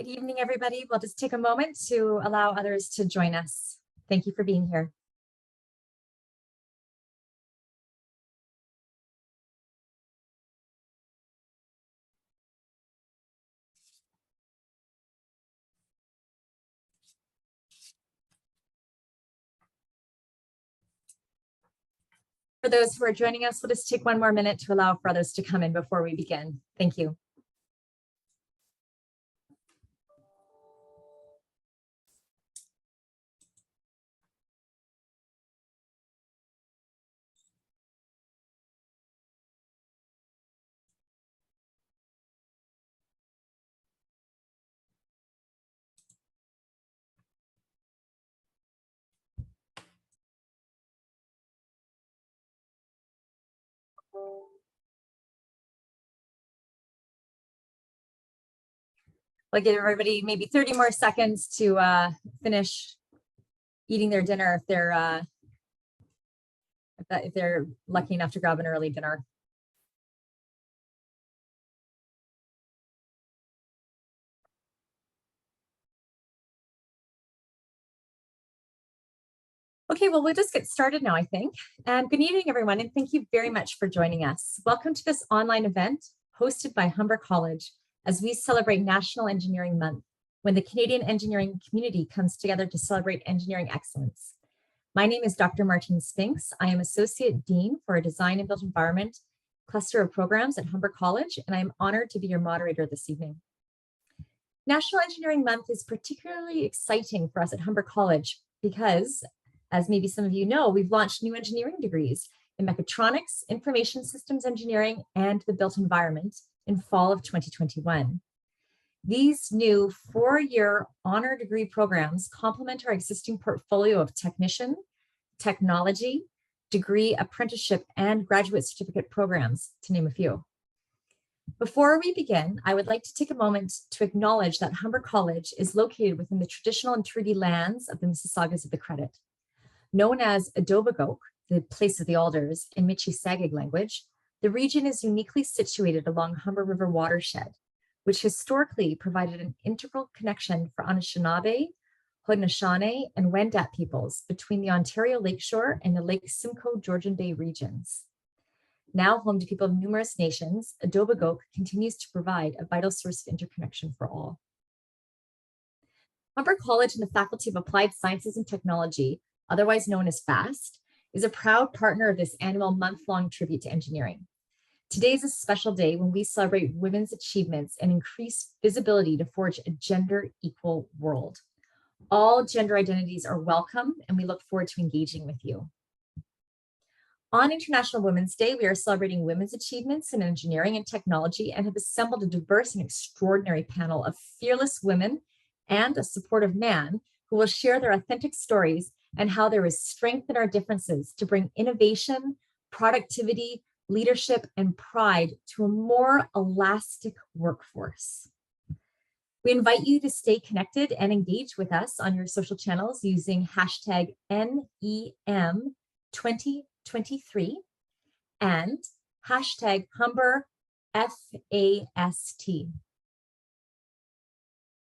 Good evening, everybody. We'll just take a moment to allow others to join us. Thank you for being here. For those who are joining us, we'll just take one more minute to allow for others to come in before we begin. Thank you. We'll give everybody maybe 30 more seconds to finish eating their dinner if they're lucky enough to grab an early dinner. Okay, well, we'll just get started now, I think. And good evening, everyone, and thank you very much for joining us. Welcome to this online event hosted by Humber College as we celebrate National Engineering Month, when the Canadian engineering community comes together to celebrate engineering excellence. My name is Dr. Martine Spinks. I am Associate Dean for a Design and Built Environment cluster of programs at Humber College, and I'm honored to be your moderator this evening. National Engineering Month is particularly exciting for us at Humber College because, as maybe some of you know, we've launched new engineering degrees in mechatronics, information systems engineering, and the built environment in fall of 2021. These new 4-year honor degree programs complement our existing portfolio of technician, technology, degree, apprenticeship, and graduate certificate programs, to name a few. Before we begin, I would like to take a moment to acknowledge that Humber College is located within the traditional and treaty lands of the Mississaugas of the Credit. Known as Adobagok, the place of the alders, in Michi-Sagig language, the region is uniquely situated along Humber River watershed, which historically provided an integral connection for Anishinaabe, Haudenosaunee, and Wendat peoples between the Ontario Lakeshore and the Lake Simcoe Georgian Bay regions. Now home to people of numerous nations, Adobagok continues to provide a vital source of interconnection for all. Humber College and the Faculty of Applied Sciences and Technology, otherwise known as FAST, is a proud partner of this annual month-long tribute to engineering. Today is a special day when we celebrate women's achievements and increase visibility to forge a gender-equal world. All gender identities are welcome, and we look forward to engaging with you. On International Women's Day, we are celebrating women's achievements in engineering and technology and have assembled a diverse and extraordinary panel of fearless women and a supportive man who will share their authentic stories and how there is strength in our differences to bring innovation, productivity, leadership, and pride to a more elastic workforce. We invite you to stay connected and engage with us on your social channels using hashtag NEM2023 and hashtag HumberFAST.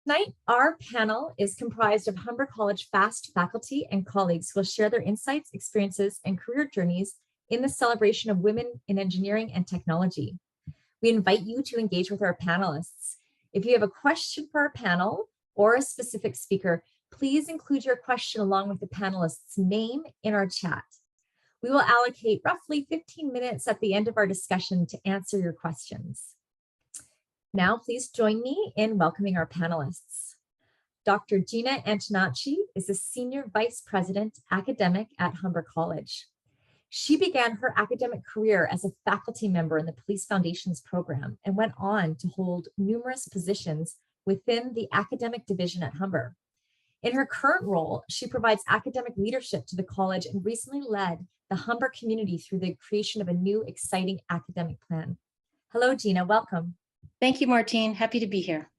Tonight, our panel is comprised of Humber College FAST faculty and colleagues who will share their insights, experiences, and career journeys in the celebration of women in engineering and technology. We invite you to engage with our panelists. If you have a question for our panel or a specific speaker, please include your question along with the panelist's name in our chat. We will allocate roughly 15 minutes at the end of our discussion to answer your questions. Now, please join me in welcoming our panelists. Dr. Gina Antonacci is a Senior Vice President Academic at Humber College. She began her academic career as a faculty member in the Police Foundations program and went on to hold numerous positions within the academic division at Humber. In her current role, she provides academic leadership to the college and recently led the Humber community through the creation of a new exciting academic plan. Hello, Gina, welcome. Thank you, Martine. Happy to be here.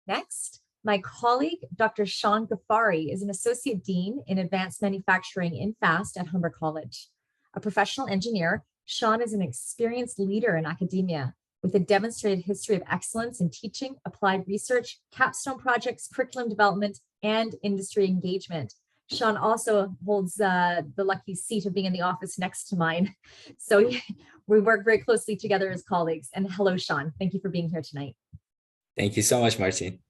Next, my colleague, Dr. Sean Ghaffari, is an Associate Dean in Advanced Manufacturing in FAST at Humber College. A professional engineer, Sean is an experienced leader in academia with a demonstrated history of excellence in teaching, applied research, capstone projects, curriculum development, and industry engagement. Sean also holds the lucky seat of being in the office next to mine. So we work very closely together as colleagues. And hello, Sean. Thank you for being here tonight. Thank you so much, Martine.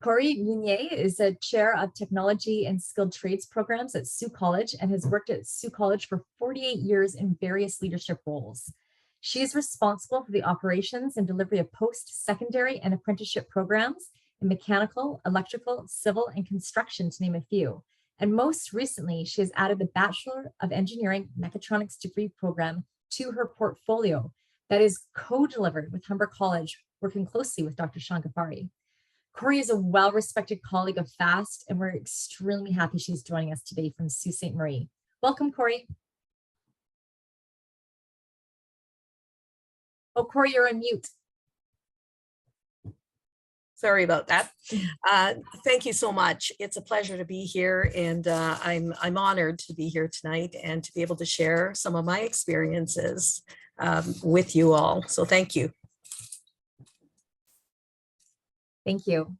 Corey Munier is a chair of technology and skilled trades programs at Sault College and has worked at Sault College for 48 years in various leadership roles. She is responsible for the operations and delivery of post-secondary and apprenticeship programs in mechanical, electrical, civil, and construction, to name a few. And most recently, she has added the Bachelor of Engineering Mechatronics degree program to her portfolio that is co-delivered with Humber College, working closely with Dr. Sean Ghaffari. Corey is a well-respected colleague of FAST, and we're extremely happy she's joining us today from Sault Ste. Marie. Welcome, Corey. Oh, Corey, you're on mute. Sorry about that. Thank you so much. It's a pleasure to be here, and I'm honored to be here tonight and to be able to share some of my experiences with you all. So thank you. Thank you.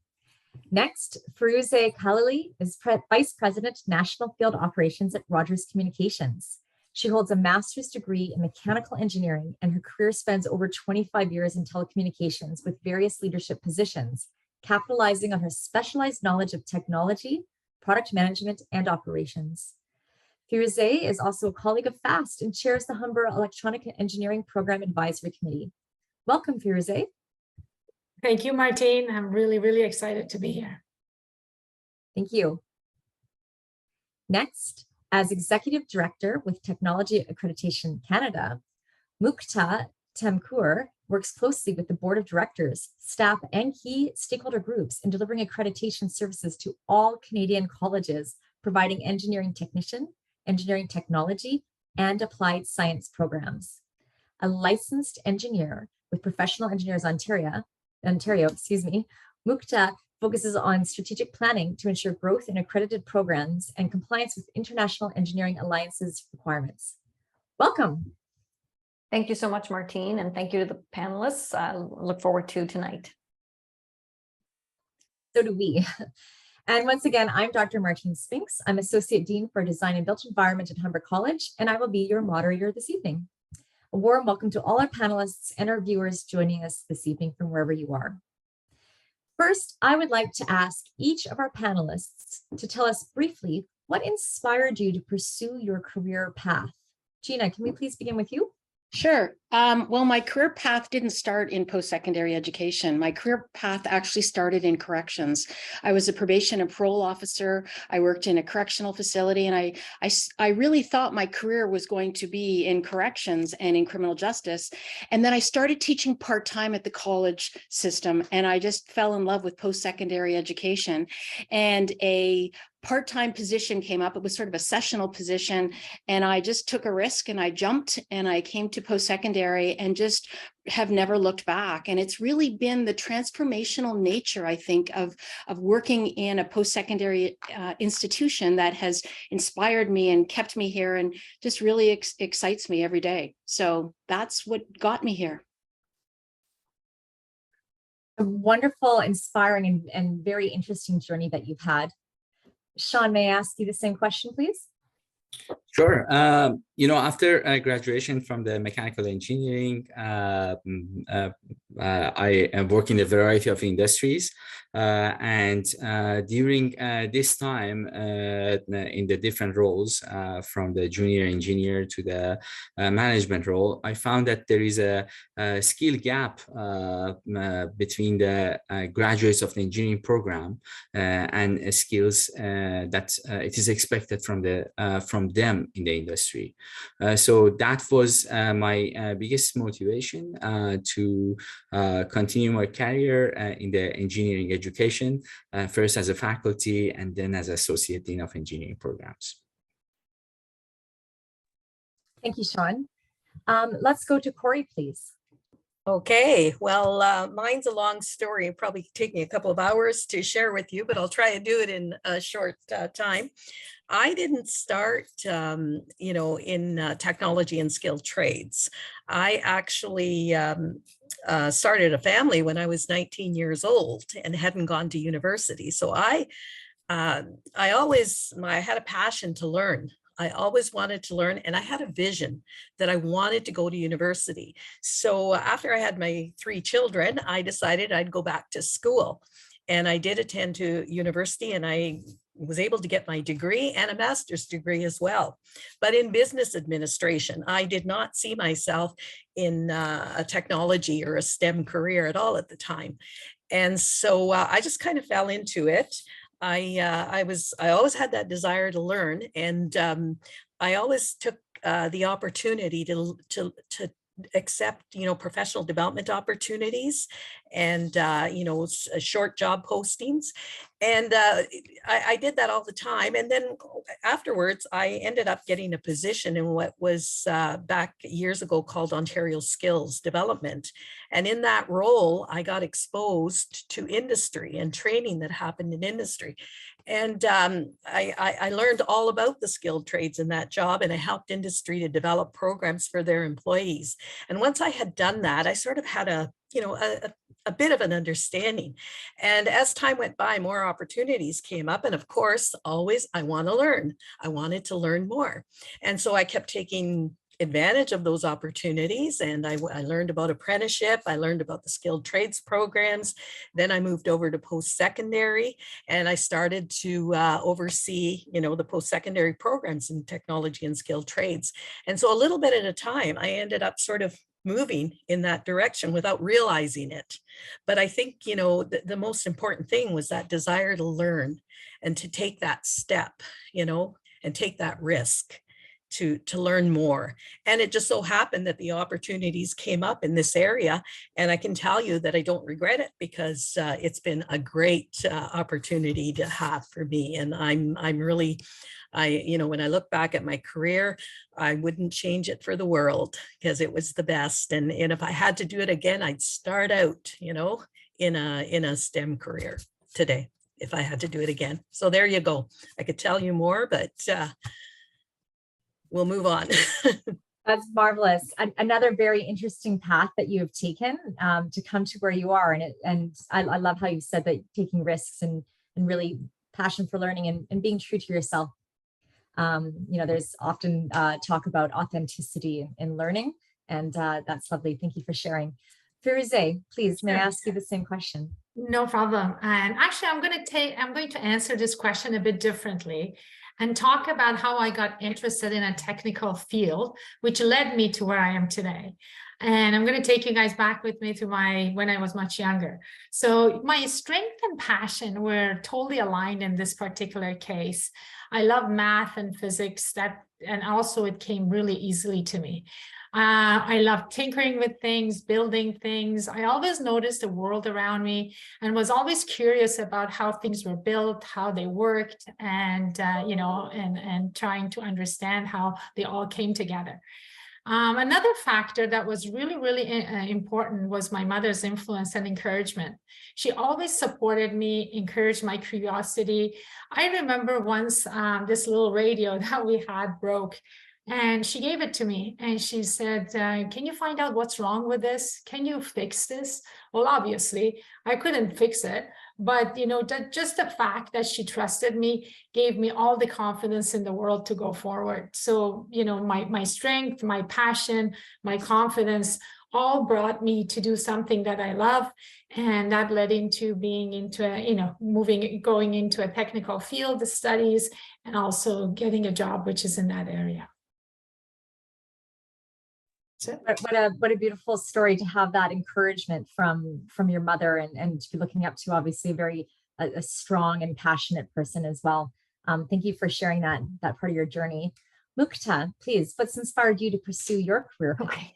Next, Firuze Khalili is Vice President, National Field Operations at Rogers Communications. She holds a master's degree in mechanical engineering, and her career spans over 25 years in telecommunications with various leadership positions, capitalizing on her specialized knowledge of technology, product management, and operations. Firuze is also a colleague of FAST and chairs the Humber Electronic Engineering Program Advisory Committee. Welcome, Firuze. Thank you, Martine. I'm really excited to be here. Thank you. Next, as Executive Director with Technology Accreditation Canada, Mukta Temkur works closely with the Board of Directors, staff, and key stakeholder groups in delivering accreditation services to all Canadian colleges, providing engineering technician, engineering technology, and applied science programs. A licensed engineer with Professional Engineers Ontario, Mukta focuses on strategic planning to ensure growth in accredited programs and compliance with International Engineering Alliance's requirements. Welcome. Thank you so much, Martine, and thank you to the panelists. I look forward to tonight. So do we. And once again, I'm Dr. Martine Spinks. I'm Associate Dean for Design and Built Environment at Humber College, and I will be your moderator this evening. A warm welcome to all our panelists and our viewers joining us this evening from wherever you are. First, I would like to ask each of our panelists to tell us briefly what inspired you to pursue your career path. Gina, can we please begin with you? Sure. Well, my career path didn't start in post-secondary education. My career path actually started in corrections. I was a probation and parole officer. I worked in a correctional facility, and I really thought my career was going to be in corrections and in criminal justice. And then I started teaching part-time at the college system, and I just fell in love with post-secondary education. And a part-time position came up. It was sort of a sessional position, and I just took a risk and I jumped and I came to post-secondary and just have never looked back. And it's really been the transformational nature, I think, of working in a post-secondary institution that has inspired me and kept me here and just really excites me every day. So that's what got me here. A wonderful, inspiring, and very interesting journey that you've had. Sean, may I ask you the same question, please? Sure. After graduation from the mechanical engineering, I work in a variety of industries. And during this time, in the different roles, from the junior engineer to the management role, I found that there is a skill gap between the graduates of the engineering program and skills that it is expected from them in the industry. So that was my biggest motivation to continue my career in the engineering education, first as a faculty and then as Associate Dean of Engineering Programs. Thank you, Sean. Let's go to Corey, please. Okay, well, mine's a long story. It'll probably take me a couple of hours to share with you, but I'll try and do it in a short time. I didn't start, in technology and skilled trades. I actually started a family when I was 19 years old and hadn't gone to university. So I had a passion to learn. I always wanted to learn, and I had a vision that I wanted to go to university. So after I had my 3 children, I decided I'd go back to school. And I did attend to university, and I was able to get my degree and a master's degree as well. But in business administration, I did not see myself in a technology or a STEM career at all at the time. And so I just kind of fell into it. I always had that desire to learn, and I always took the opportunity to accept, professional development opportunities and, short job postings. And I did that all the time. And then afterwards, I ended up getting a position in what was back years ago called Ontario Skills Development. And in that role, I got exposed to industry and training that happened in industry. And I learned all about the skilled trades in that job, and I helped industry to develop programs for their employees. And once I had done that, I sort of had a bit of an understanding. And as time went by, more opportunities came up. And of course, always I want to learn. I wanted to learn more. And so I kept taking advantage of those opportunities. And I learned about apprenticeship. I learned about the skilled trades programs. Then I moved over to post-secondary, and I started to oversee, the post-secondary programs in technology and skilled trades. And so a little bit at a time, I ended up sort of moving in that direction without realizing it. But I think, the most important thing was that desire to learn and to take that step, and take that risk to learn more. And it just so happened that the opportunities came up in this area. And I can tell you that I don't regret it, because it's been a great opportunity to have for me. And I'm really, when I look back at my career, I wouldn't change it for the world, because it was the best. And if I had to do it again, I'd start out, in a STEM career today, if I had to do it again. So there you go. I could tell you more, but we'll move on. That's marvelous. Another very interesting path that you have taken to come to where you are. And I love how you said that taking risks and really passion for learning and being true to yourself. There's often talk about authenticity in learning, and that's lovely. Thank you for sharing. Firuze, please, may I ask you the same question? No problem. And actually, I'm going to answer this question a bit differently and talk about how I got interested in a technical field, which led me to where I am today. And I'm going to take you guys back with me to when I was much younger. So my strength and passion were totally aligned in this particular case. I love math and physics, and also it came really easily to me. I love tinkering with things, building things. I always noticed the world around me and was always curious about how things were built, how they worked, and trying to understand how they all came together. Another factor that was really, really important was my mother's influence and encouragement. She always supported me, encouraged my curiosity. I remember once this little radio that we had broke, and she gave it to me and she said, can you find out what's wrong with this? Can you fix this? Well, obviously I couldn't fix it, but just the fact that she trusted me gave me all the confidence in the world to go forward. So, my strength, my passion, my confidence all brought me to do something that I love. And that led into being into going into a technical field of studies, and also getting a job, which is in that area. What a beautiful story to have that encouragement from your mother, and to be looking up to obviously a strong and passionate person as well. Thank you for sharing that part of your journey. Mukta, please, what's inspired you to pursue your career path? Okay.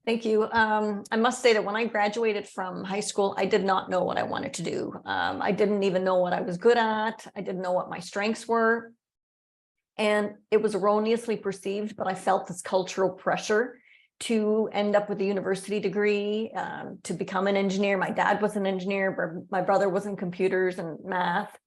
Thank you. I must say that when I graduated from high school, I did not know what I wanted to do. I didn't even know what I was good at. I didn't know what my strengths were. And it was erroneously perceived, but I felt this cultural pressure to end up with a university degree, to become an engineer. My dad was an engineer, but my brother was in computers and math.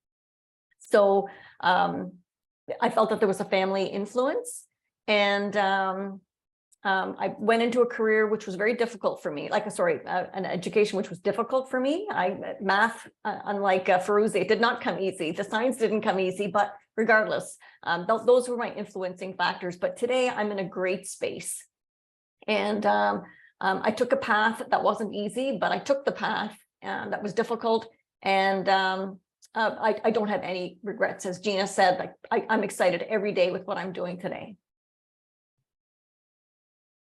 So I felt that there was a family influence, and I went into a career which was very difficult for me, an education which was difficult for me. Math, unlike Firuze, it did not come easy. The science didn't come easy, but regardless, those were my influencing factors. But today I'm in a great space. And I took a path that wasn't easy, but I took the path that was difficult. And I don't have any regrets. As Gina said, I'm excited every day with what I'm doing today.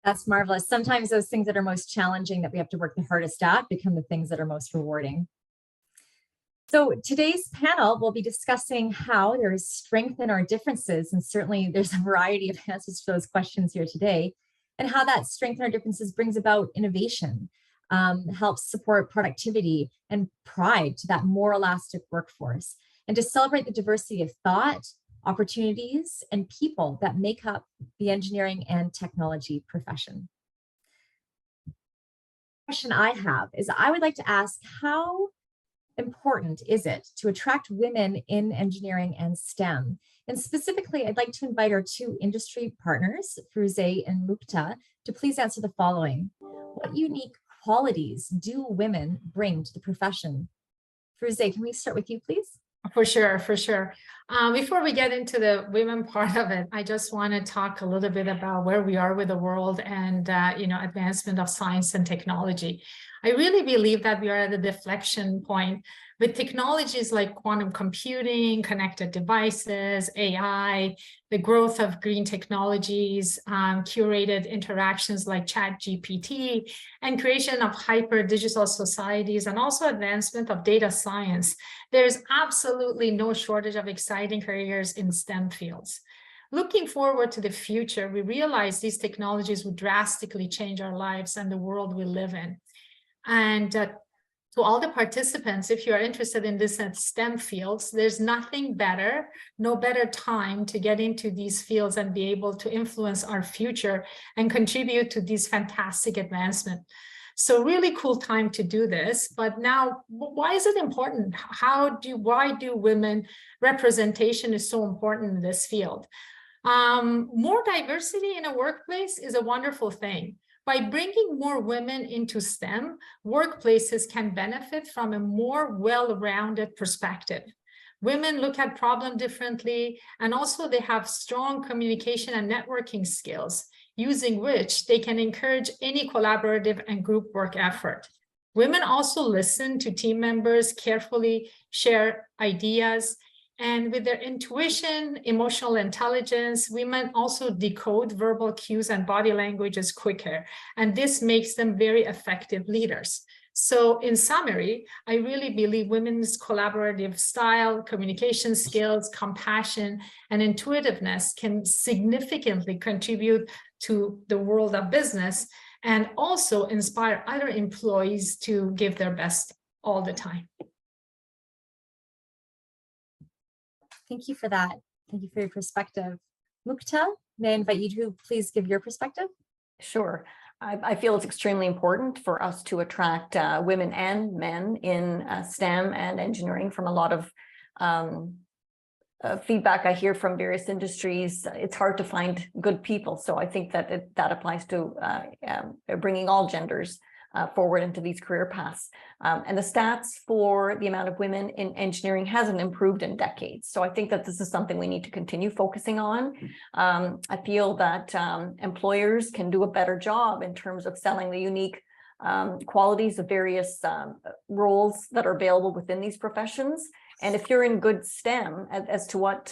That's marvelous. Sometimes those things that are most challenging, that we have to work the hardest at, become the things that are most rewarding. So today's panel will be discussing how there is strength in our differences, and certainly there's a variety of answers to those questions here today, and how that strength in our differences brings about innovation, helps support productivity and pride to that more elastic workforce, and to celebrate the diversity of thought, opportunities, and people that make up the engineering and technology profession. The question I have is, I would like to ask, how important is it to attract women in engineering and STEM? And specifically, I'd like to invite our two industry partners, Firuze and Mukta, to please answer the following. What unique qualities do women bring to the profession? Firuze, can we start with you, please? For sure, for sure. Before we get into the women part of it, I just want to talk a little bit about where we are with the world and advancement of science and technology. I really believe that we are at a deflection point with technologies like quantum computing, connected devices, AI, the growth of green technologies, curated interactions like ChatGPT, and creation of hyper digital societies, and also advancement of data science. There's absolutely no shortage of exciting careers in STEM fields. Looking forward to the future, we realize these technologies will drastically change our lives and the world we live in. And to all the participants, if you are interested in this STEM fields, there's nothing better, no better time to get into these fields and be able to influence our future and contribute to these fantastic advancements. So really cool time to do this. But now, why is it important? Why do women representation is so important in this field? More diversity in a workplace is a wonderful thing. By bringing more women into STEM, workplaces can benefit from a more well-rounded perspective. Women look at problems differently, and also they have strong communication and networking skills, using which they can encourage any collaborative and group work effort. Women also listen to team members, carefully share ideas, and with their intuition, emotional intelligence, women also decode verbal cues and body languages quicker, and this makes them very effective leaders. So in summary, I really believe women's collaborative style, communication skills, compassion, and intuitiveness can significantly contribute to the world of business and also inspire other employees to give their best all the time. Thank you for that. Thank you for your perspective. Mukta, may I invite you to please give your perspective? Sure. I feel it's extremely important for us to attract women and men in STEM and engineering. From a lot of feedback I hear from various industries, it's hard to find good people. So I think that that applies to bringing all genders forward into these career paths. And the stats for the amount of women in engineering hasn't improved in decades. So I think that this is something we need to continue focusing on. I feel that employers can do a better job in terms of selling the unique qualities of various roles that are available within these professions. And if you're in good STEM, as to what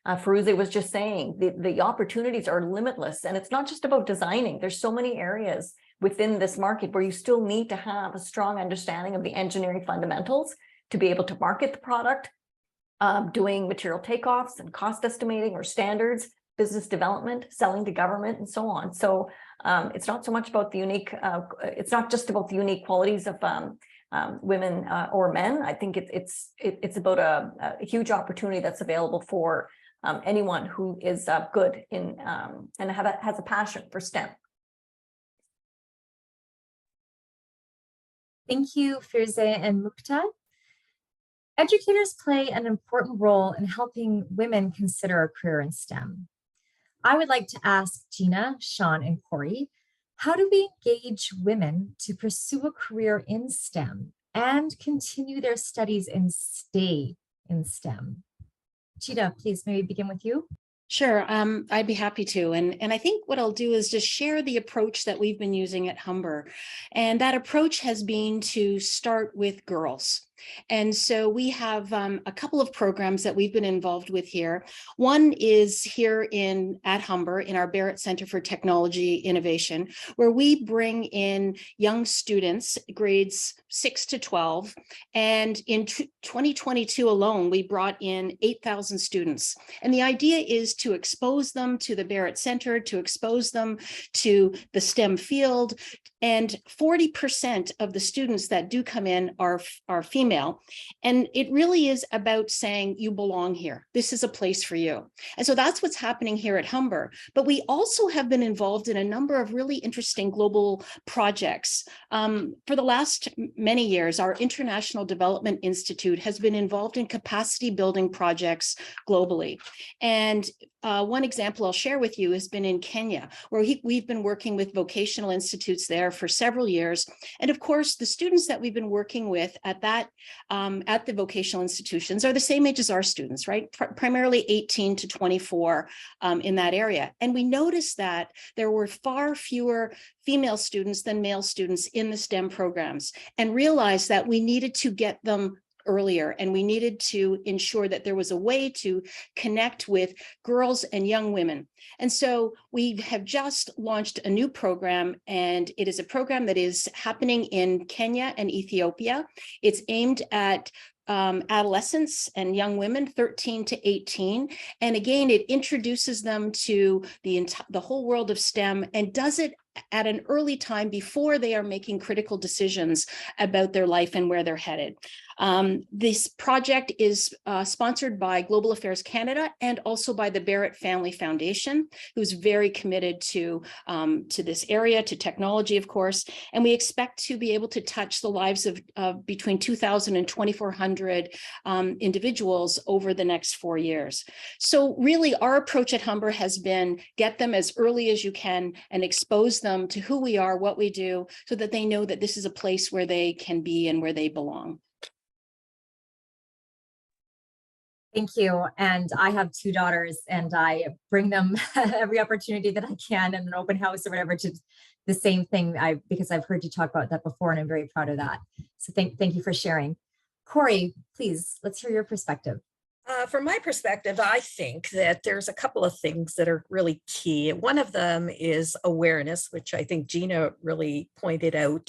Firuze was just saying, the opportunities are limitless. And it's not just about designing. There's so many areas within this market where you still need to have a strong understanding of the engineering fundamentals to be able to market the product, doing material takeoffs and cost estimating or standards, business development, selling to government, and so on. So it's not so much about the unique, it's not just about the unique qualities of women or men. I think it's about a huge opportunity that's available for anyone who is good in and has a passion for STEM. Thank you, Firuze and Mukta. Educators play an important role in helping women consider a career in STEM. I would like to ask Gina, Sean, and Corey, how do we engage women to pursue a career in STEM and continue their studies and stay in STEM? Gina, please maybe begin with you. Sure, I'd be happy to. And I think what I'll do is just share the approach that we've been using at Humber. And that approach has been to start with girls. And so we have a couple of programs that we've been involved with here. One is here at Humber in our Barrett Center for Technology Innovation, where we bring in young students, grades 6 to 12. And in 2022 alone, we brought in 8,000 students. And the idea is to expose them to the Barrett Center, to expose them to the STEM field. And 40% of the students that do come in are female. And it really is about saying, you belong here. This is a place for you. And so that's what's happening here at Humber. But we also have been involved in a number of really interesting global projects. For the last many years, our International Development Institute has been involved in capacity building projects globally. And one example I'll share with you has been in Kenya, where we've been working with vocational institutes there for several years. And of course, the students that we've been working with at the vocational institutions are the same age as our students, right? Primarily 18 to 24 in that area. And we noticed that there were far fewer female students than male students in the STEM programs, and realized that we needed to get them earlier, and we needed to ensure that there was a way to connect with girls and young women. And so we have just launched a new program, and it is a program that is happening in Kenya and Ethiopia. It's aimed at adolescents and young women 13 to 18. And again, it introduces them to the whole world of STEM, and does it at an early time before they are making critical decisions about their life and where they're headed. This project is sponsored by Global Affairs Canada and also by the Barrett Family Foundation, who's very committed to this area, to technology, of course. And we expect to be able to touch the lives of between 2,000 and 2,400 individuals over the next 4 years. So really, our approach at Humber has been get them as early as you can and expose them to who we are, what we do, so that they know that this is a place where they can be and where they belong. Thank you. And I have 2 daughters, and I bring them every opportunity that I can in an open house or whatever to the same thing, because I've heard you talk about that before, and I'm very proud of that. So thank you for sharing. Corey, please, let's hear your perspective. From my perspective, I think that there's a couple of things that are really key. One of them is awareness, which I think Gina really pointed out.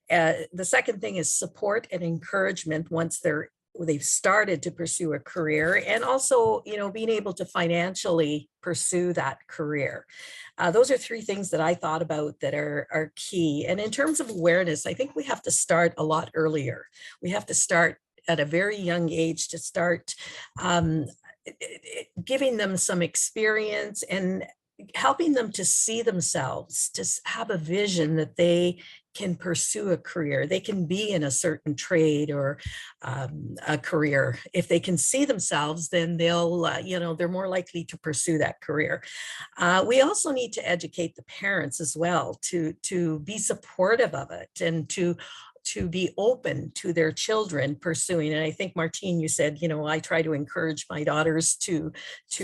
The second thing is support and encouragement once they've started to pursue a career, and also, being able to financially pursue that career. Those are 3 things that I thought about that are key. And in terms of awareness, I think we have to start a lot earlier. We have to start at a very young age to start giving them some experience and helping them to see themselves, to have a vision that they can pursue a career. They can be in a certain trade or a career. If they can see themselves, then they'll, they're more likely to pursue that career. We also need to educate the parents as well to be supportive of it, and to be open to their children pursuing. And I think, Martine, you said, I try to encourage my daughters to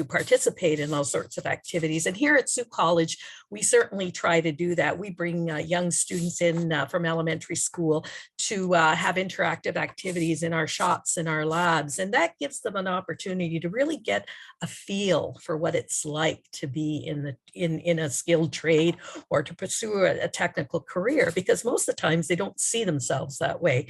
participate in all sorts of activities. And here at Sioux College, we certainly try to do that. We bring young students in from elementary school to have interactive activities in our shops and our labs. And that gives them an opportunity to really get a feel for what it's like to be in a skilled trade or to pursue a technical career, because most of the times they don't see themselves that way.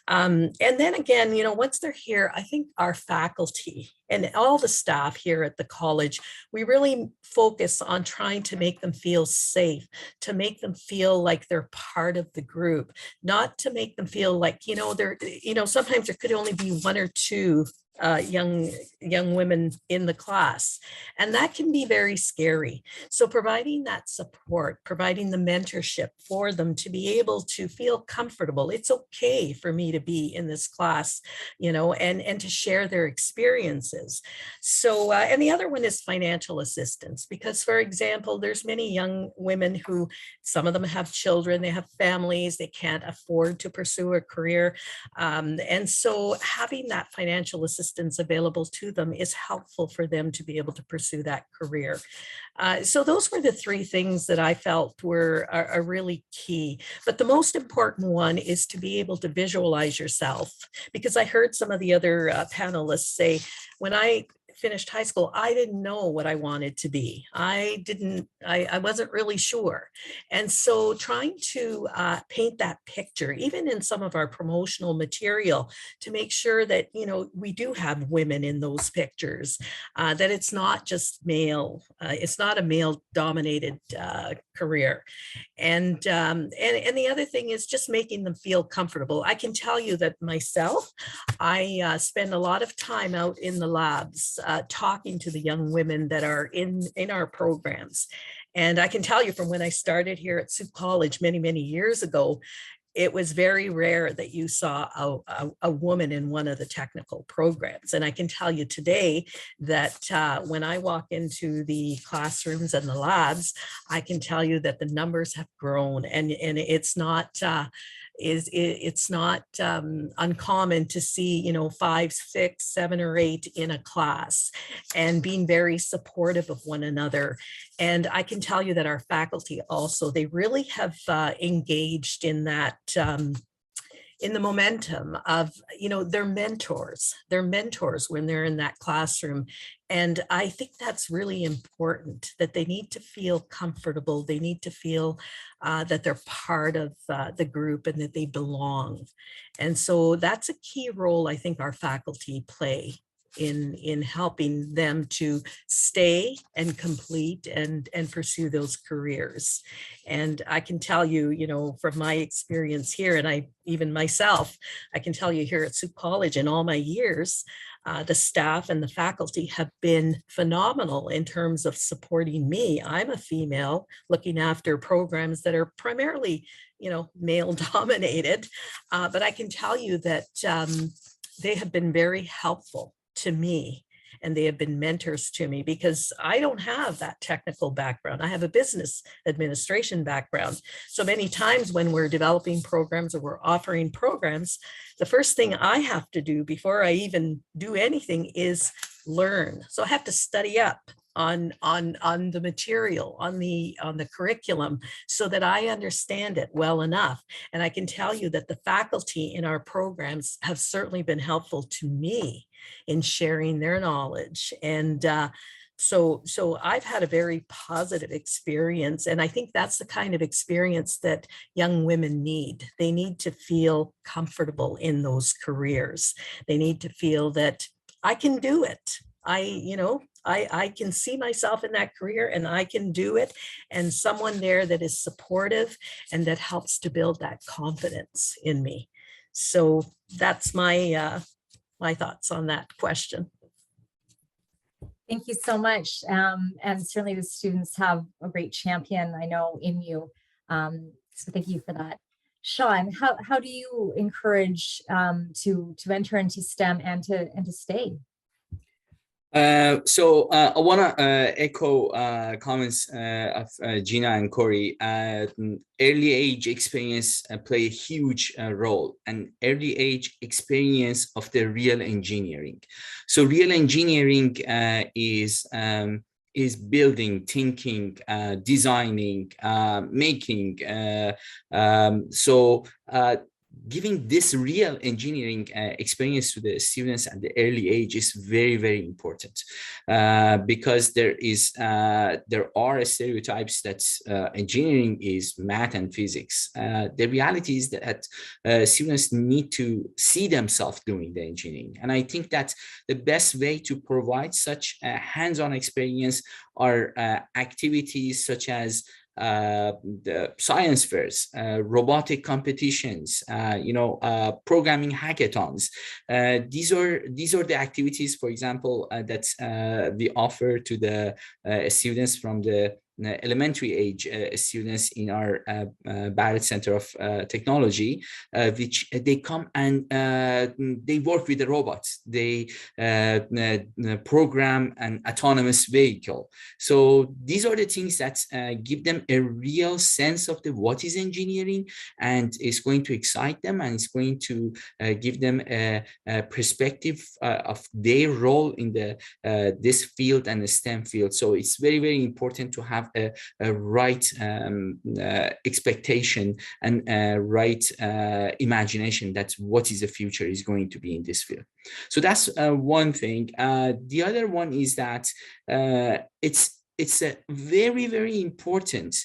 And then again, once they're here, I think our faculty and all the staff here at the college, we really focus on trying to make them feel safe, to make them feel like they're part of the group, not to make them feel like, sometimes there could only be 1 or 2 young women in the class, and that can be very scary. So providing that support, providing the mentorship for them to be able to feel comfortable, it's okay for me to be in this class, and to share their experiences. So and the other one is financial assistance, because for example, there's many young women who, some of them have children, they have families, they can't afford to pursue a career, and so having that financial assistance available to them is helpful for them to be able to pursue that career. So those were the three things that I felt are really key. But the most important one is to be able to visualize yourself, because I heard some of the other panelists say, when I finished high school, I didn't know what I wanted to be. I wasn't really sure. And so trying to paint that picture, even in some of our promotional material, to make sure that, we do have women in those pictures, that it's not just male, it's not a male dominated career. And the other thing is just making them feel comfortable. I can tell you that myself, I spend a lot of time out in the labs talking to the young women that are in our programs. And I can tell you from when I started here at Sault College many years ago, it was very rare that you saw a woman in one of the technical programs. And I can tell you today that when I walk into the classrooms and the labs, I can tell you that the numbers have grown, and it's not it's not uncommon to see 5, 6, 7, or 8 in a class, and being very supportive of one another. And I can tell you that our faculty also, they really have engaged in that, in the momentum of, their mentors when they're in that classroom. And I think that's really important, that they need to feel comfortable. They need to feel that they're part of the group and that they belong. And so that's a key role I think our faculty play in helping them to stay and complete and pursue those careers. And I can tell you, from my experience here, and even myself, I can tell you here at Sault College in all my years, the staff and the faculty have been phenomenal in terms of supporting me. I'm a female looking after programs that are primarily, male dominated, but I can tell you that they have been very helpful to me, and they have been mentors to me, because I don't have that technical background. I have a business administration background. So many times when we're developing programs or we're offering programs, the first thing I have to do before I even do anything is learn. So I have to study up on the material, on the curriculum, so that I understand it well enough. And I can tell you that the faculty in our programs have certainly been helpful to me in sharing their knowledge. And so I've had a very positive experience. And I think that's the kind of experience that young women need. They need to feel comfortable in those careers. They need to feel that I can do it. I can see myself in that career, and I can do it, and someone there that is supportive and that helps to build that confidence in me. So that's my thoughts on that question. Thank you so much. And certainly the students have a great champion, I know, in you. So thank you for that. Sean, how do you encourage to enter into STEM and to stay? So I want to echo comments of Gina and Corey. Early age experience play a huge role, and early age experience of the real engineering. So real engineering is building, thinking, designing, making. Giving this real engineering experience to the students at the early age is very important, because there are stereotypes that engineering is math and physics. The reality is that students need to see themselves doing the engineering, and I think that the best way to provide such a hands-on experience are activities such as the science fairs, robotic competitions, programming hackathons. These are the activities, for example, that we offer to the students from the elementary age students in our Barrett Center of Technology, which they come and they work with the robots. They program an autonomous vehicle. So these are the things that give them a real sense of what is engineering, and it's going to excite them, and it's going to give them a perspective of their role in this field and the STEM field. So it's very, very important to have a right expectation and right imagination that what is the future is going to be in this field. So that's one thing. The other one is that it's a very, very important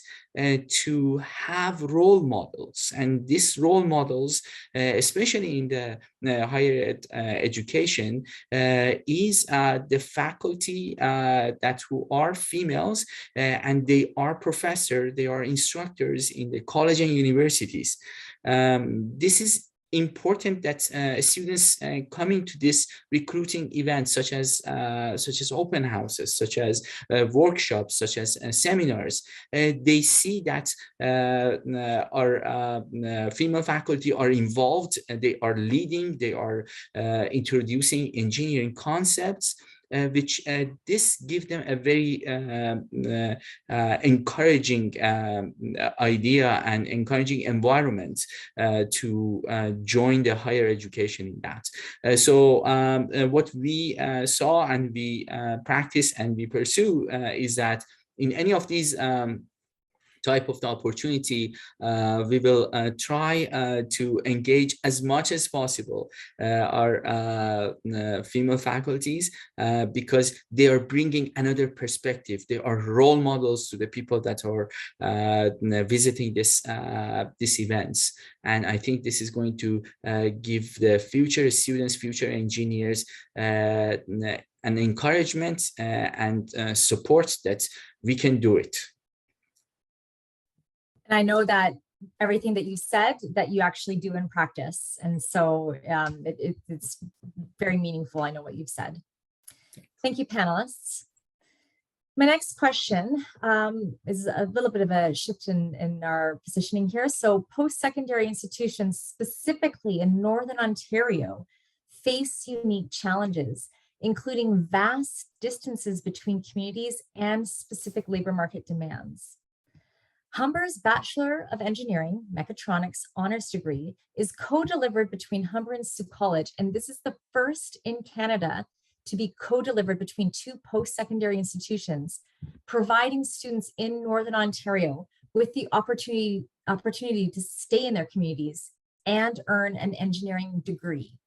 to have role models, and these role models, especially in the higher education, is the faculty that who are females, and they are professors, they are instructors in the college and universities. This is important that students coming to this recruiting events, such as open houses, such as workshops, such as seminars, they see that our female faculty are involved, they are leading, they are introducing engineering concepts, which this gives them a very encouraging idea and encouraging environment to join the higher education in that. So what we saw and we practice and we pursue is that in any of these type of the opportunity, we will try to engage as much as possible our female faculties, because they are bringing another perspective. They are role models to the people that are visiting these events. And I think this is going to give the future students, future engineers, an encouragement and support that we can do it. And I know that everything that you said that you actually do in practice. And so it's very meaningful. I know what you've said. Thank you, panelists. My next question is a little bit of a shift in our positioning here. So post-secondary institutions, specifically in Northern Ontario, face unique challenges, including vast distances between communities and specific labor market demands. Humber's Bachelor of Engineering Mechatronics honors degree is co-delivered between Humber and Sault College, and this is the first in Canada to be co-delivered between two post-secondary institutions, providing students in Northern Ontario with the opportunity to stay in their communities and earn an engineering degree.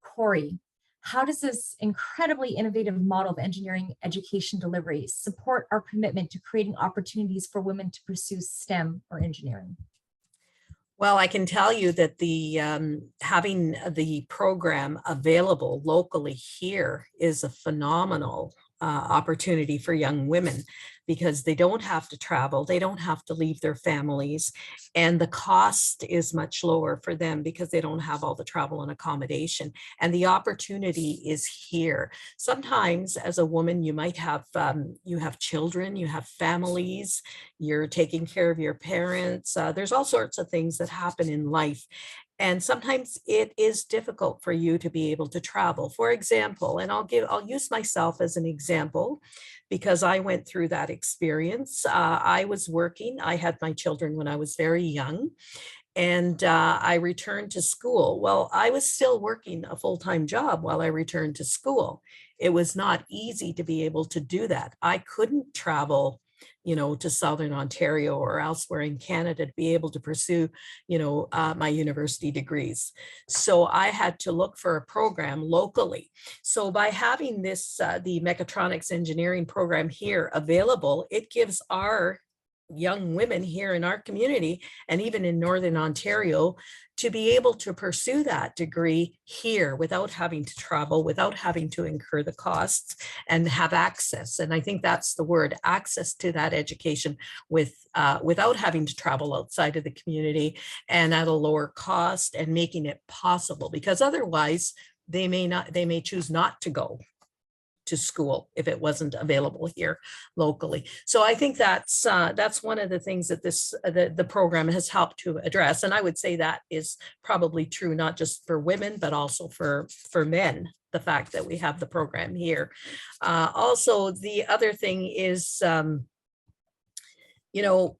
Corey, how does this incredibly innovative model of engineering education delivery support our commitment to creating opportunities for women to pursue STEM or engineering? Well, I can tell you that the having the program available locally here is a phenomenal opportunity for young women, because they don't have to travel, they don't have to leave their families, and the cost is much lower for them because they don't have all the travel and accommodation, and the opportunity is here. Sometimes as a woman, you might have you have children, you have families, you're taking care of your parents, there's all sorts of things that happen in life. And sometimes it is difficult for you to be able to travel. For example, and I'll use myself as an example, because I went through that experience. I was working, I had my children when I was very young, and I returned to school. Well, I was still working a full-time job while I returned to school. It was not easy to be able to do that. I couldn't travel, to Southern Ontario or elsewhere in Canada to be able to pursue, my university degrees. So I had to look for a program locally. So by having this, the mechatronics engineering program here available, it gives our young women here in our community and even in Northern Ontario to be able to pursue that degree here without having to travel, without having to incur the costs, and have access. And I think that's the word, access to that education without having to travel outside of the community and at a lower cost, and making it possible, because otherwise they may choose not to go to school if it wasn't available here locally. So I think that's one of the things that the program has helped to address. And I would say that is probably true not just for women, but also for men, the fact that we have the program here. Also, the other thing is,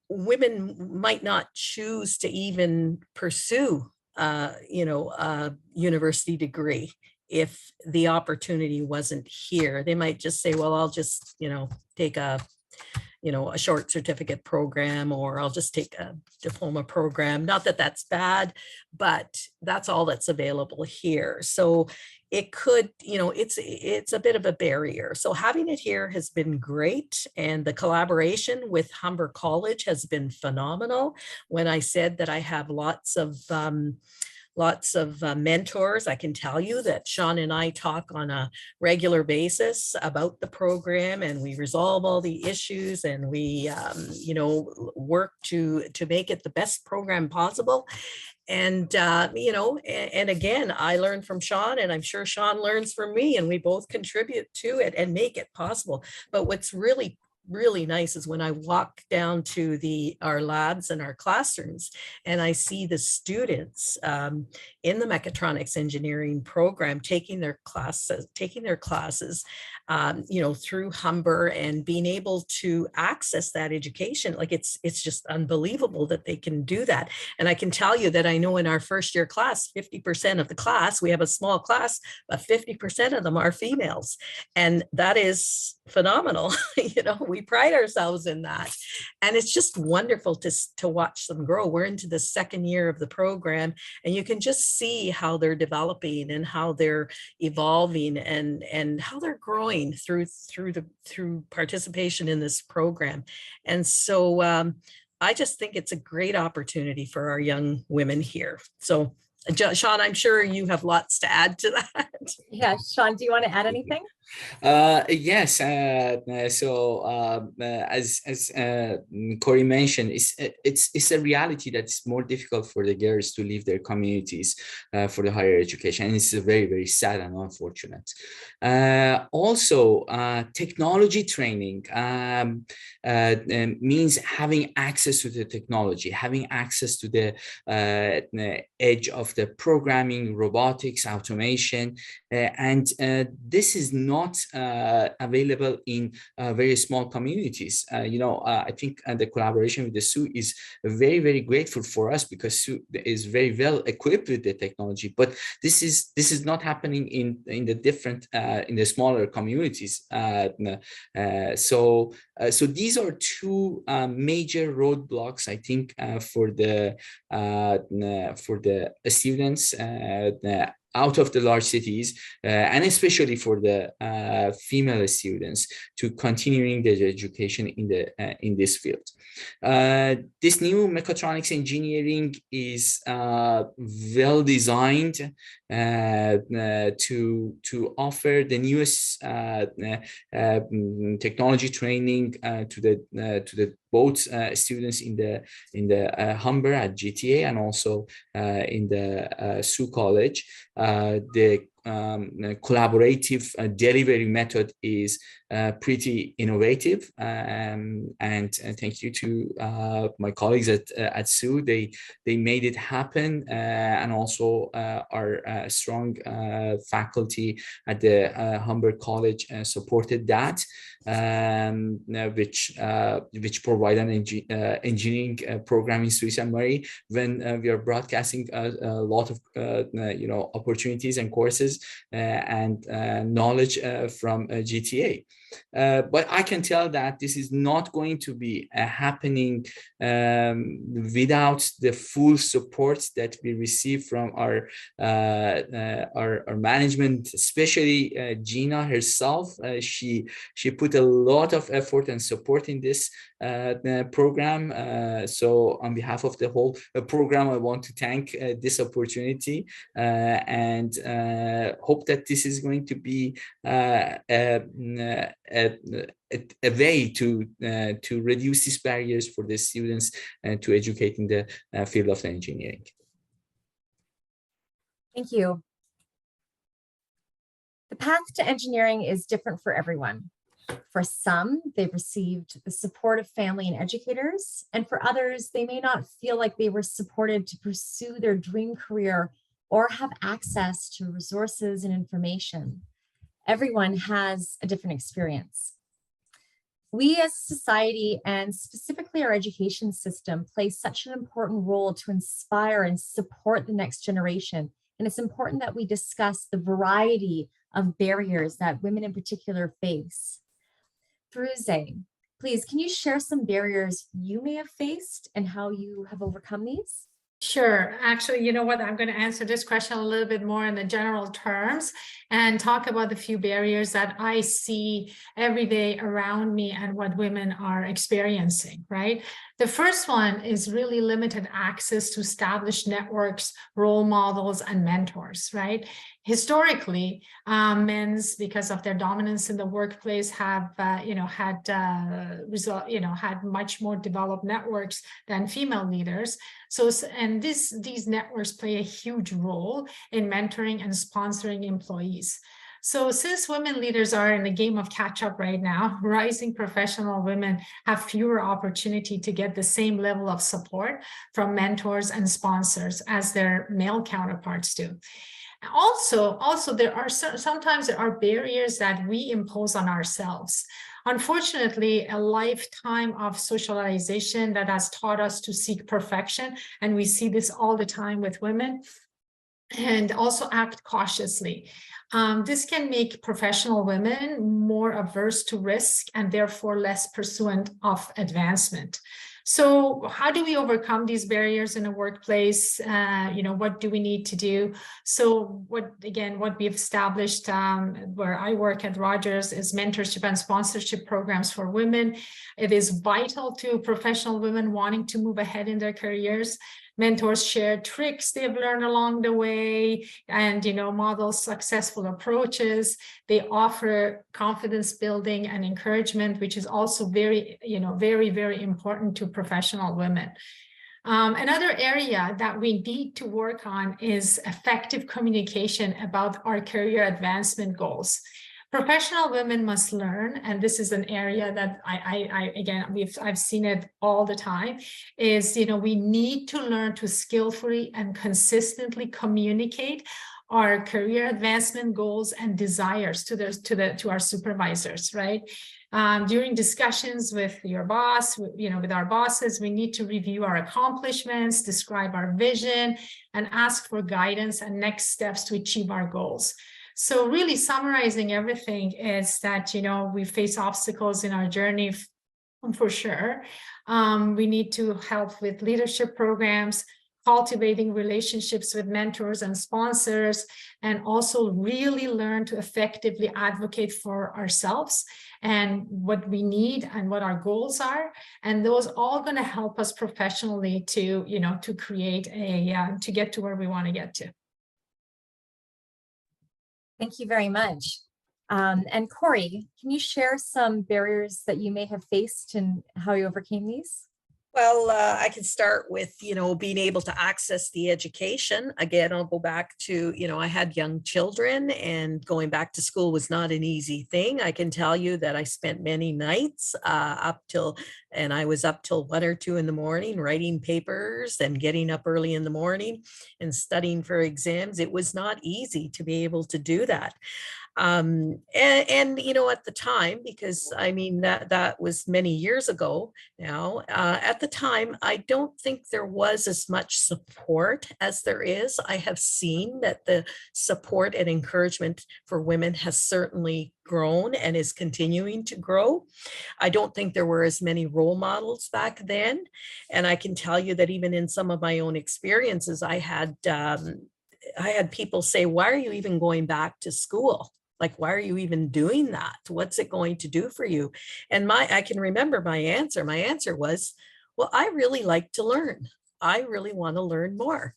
women might not choose to even pursue, a university degree if the opportunity wasn't here. They might just say, well, I'll just, take a short certificate program, or I'll just take a diploma program. Not that that's bad, but that's all that's available here. So it could, it's a bit of a barrier. So having it here has been great. And the collaboration with Humber College has been phenomenal. When I said that I have lots of mentors, I can tell you that Sean and I talk on a regular basis about the program, and we resolve all the issues, and we work to make it the best program possible. And and again, I learn from Sean, and I'm sure Sean learns from me, and we both contribute to it and make it possible. But what's really nice is when I walk down to our labs and our classrooms, and I see the students in the mechatronics engineering program taking their classes, through Humber, and being able to access that education. Like it's just unbelievable that they can do that. And I can tell you that I know in our first year class, 50% of the class, we have a small class, but 50% of them are females. And that is phenomenal. We pride ourselves in that. And it's just wonderful to watch them grow. We're into the second year of the program, and you can just see how they're developing and how they're evolving and how they're growing through participation in this program. And so I just think it's a great opportunity for our young women here. So Sean, I'm sure you have lots to add to that. Yeah, Sean, do you want to add anything? Yes. As Corey mentioned, it's a reality that's more difficult for the girls to leave their communities for the higher education, and it's very, very sad and unfortunate. Also, technology training means having access to the technology, having access to the edge of the programming, robotics, automation, and this is not available in very small communities. I think the collaboration with the SU is very, very grateful for us, because SU is very well equipped with the technology. But this is not happening in the smaller communities. So these are two major roadblocks, I think, for the students out of the large cities, and especially for the female students to continuing their education in this field. This new mechatronics engineering is well designed to offer the newest technology training to the both students in the Humber at GTA, and also in the SU College. The collaborative delivery method is pretty innovative, and thank you to my colleagues at SU. They made it happen, and also our strong faculty at the Humber College supported that, which provide an engineering program in Swiss and Murray when we are broadcasting a lot of opportunities and courses resources and knowledge from GTA. But I can tell that this is not going to be happening without the full support that we receive from our management, especially Gina herself. She put a lot of effort and support in this program. So on behalf of the whole program, I want to thank this opportunity and hope that this is going to be a way to reduce these barriers for the students and to educate in the field of engineering. Thank you. The path to engineering is different for everyone. For some, they've received the support of family and educators, and for others, they may not feel like they were supported to pursue their dream career or have access to resources and information. Everyone has a different experience. We as a society, and specifically our education system, play such an important role to inspire and support the next generation. And it's important that we discuss the variety of barriers that women in particular face. Firuze, please, can you share some barriers you may have faced and how you have overcome these? Sure. Actually, you know what? I'm going to answer this question a little bit more in the general terms and talk about the few barriers that I see every day around me and what women are experiencing, right? The first one is really limited access to established networks, role models, and mentors, right? Historically, men's, because of their dominance in the workplace, have had much more developed networks than female leaders. So, and these networks play a huge role in mentoring and sponsoring employees. So since women leaders are in the game of catch up right now, rising professional women have fewer opportunity to get the same level of support from mentors and sponsors as their male counterparts do. Also, sometimes there are barriers that we impose on ourselves. Unfortunately, a lifetime of socialization that has taught us to seek perfection, and we see this all the time with women, and also act cautiously. This can make professional women more averse to risk and therefore less pursuant of advancement. So how do we overcome these barriers in a workplace? What do we need to do? So what we've established where I work at Rogers is mentorship and sponsorship programs for women. It is vital to professional women wanting to move ahead in their careers. Mentors share tricks they've learned along the way and, model successful approaches. They offer confidence building and encouragement, which is also very, very, very important to professional women. Another area that we need to work on is effective communication about our career advancement goals. Professional women must learn, and this is an area that I've seen it all the time, is, we need to learn to skillfully and consistently communicate our career advancement goals and desires to our supervisors, right? During discussions with your boss, with our bosses, we need to review our accomplishments, describe our vision, and ask for guidance and next steps to achieve our goals. So really summarizing everything is that, we face obstacles in our journey for sure. We need to help with leadership programs, cultivating relationships with mentors and sponsors, and also really learn to effectively advocate for ourselves and what we need and what our goals are. And those all going to help us professionally to, to create to get to where we want to get to. Thank you very much. And Corey, can you share some barriers that you may have faced and how you overcame these? Well, I can start with, being able to access the education. Again, I'll go back to, I had young children, and going back to school was not an easy thing. I can tell you that I spent many nights I was up till 1 or 2 in the morning writing papers and getting up early in the morning and studying for exams. It was not easy to be able to do that. And you know, at the time, because I mean, that was many years ago now, at the time, I don't think there was as much support as there is. I have seen that the support and encouragement for women has certainly grown and is continuing to grow. I don't think there were as many role models back then. And I can tell you that even in some of my own experiences, I had people say, why are you even going back to school? Like, why are you even doing that? What's it going to do for you? And I can remember my answer. My answer was, well, I really like to learn. I really want to learn more.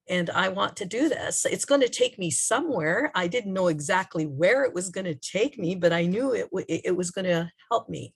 And I want to do this. It's going to take me somewhere. I didn't know exactly where it was going to take me, but I knew it was going to help me.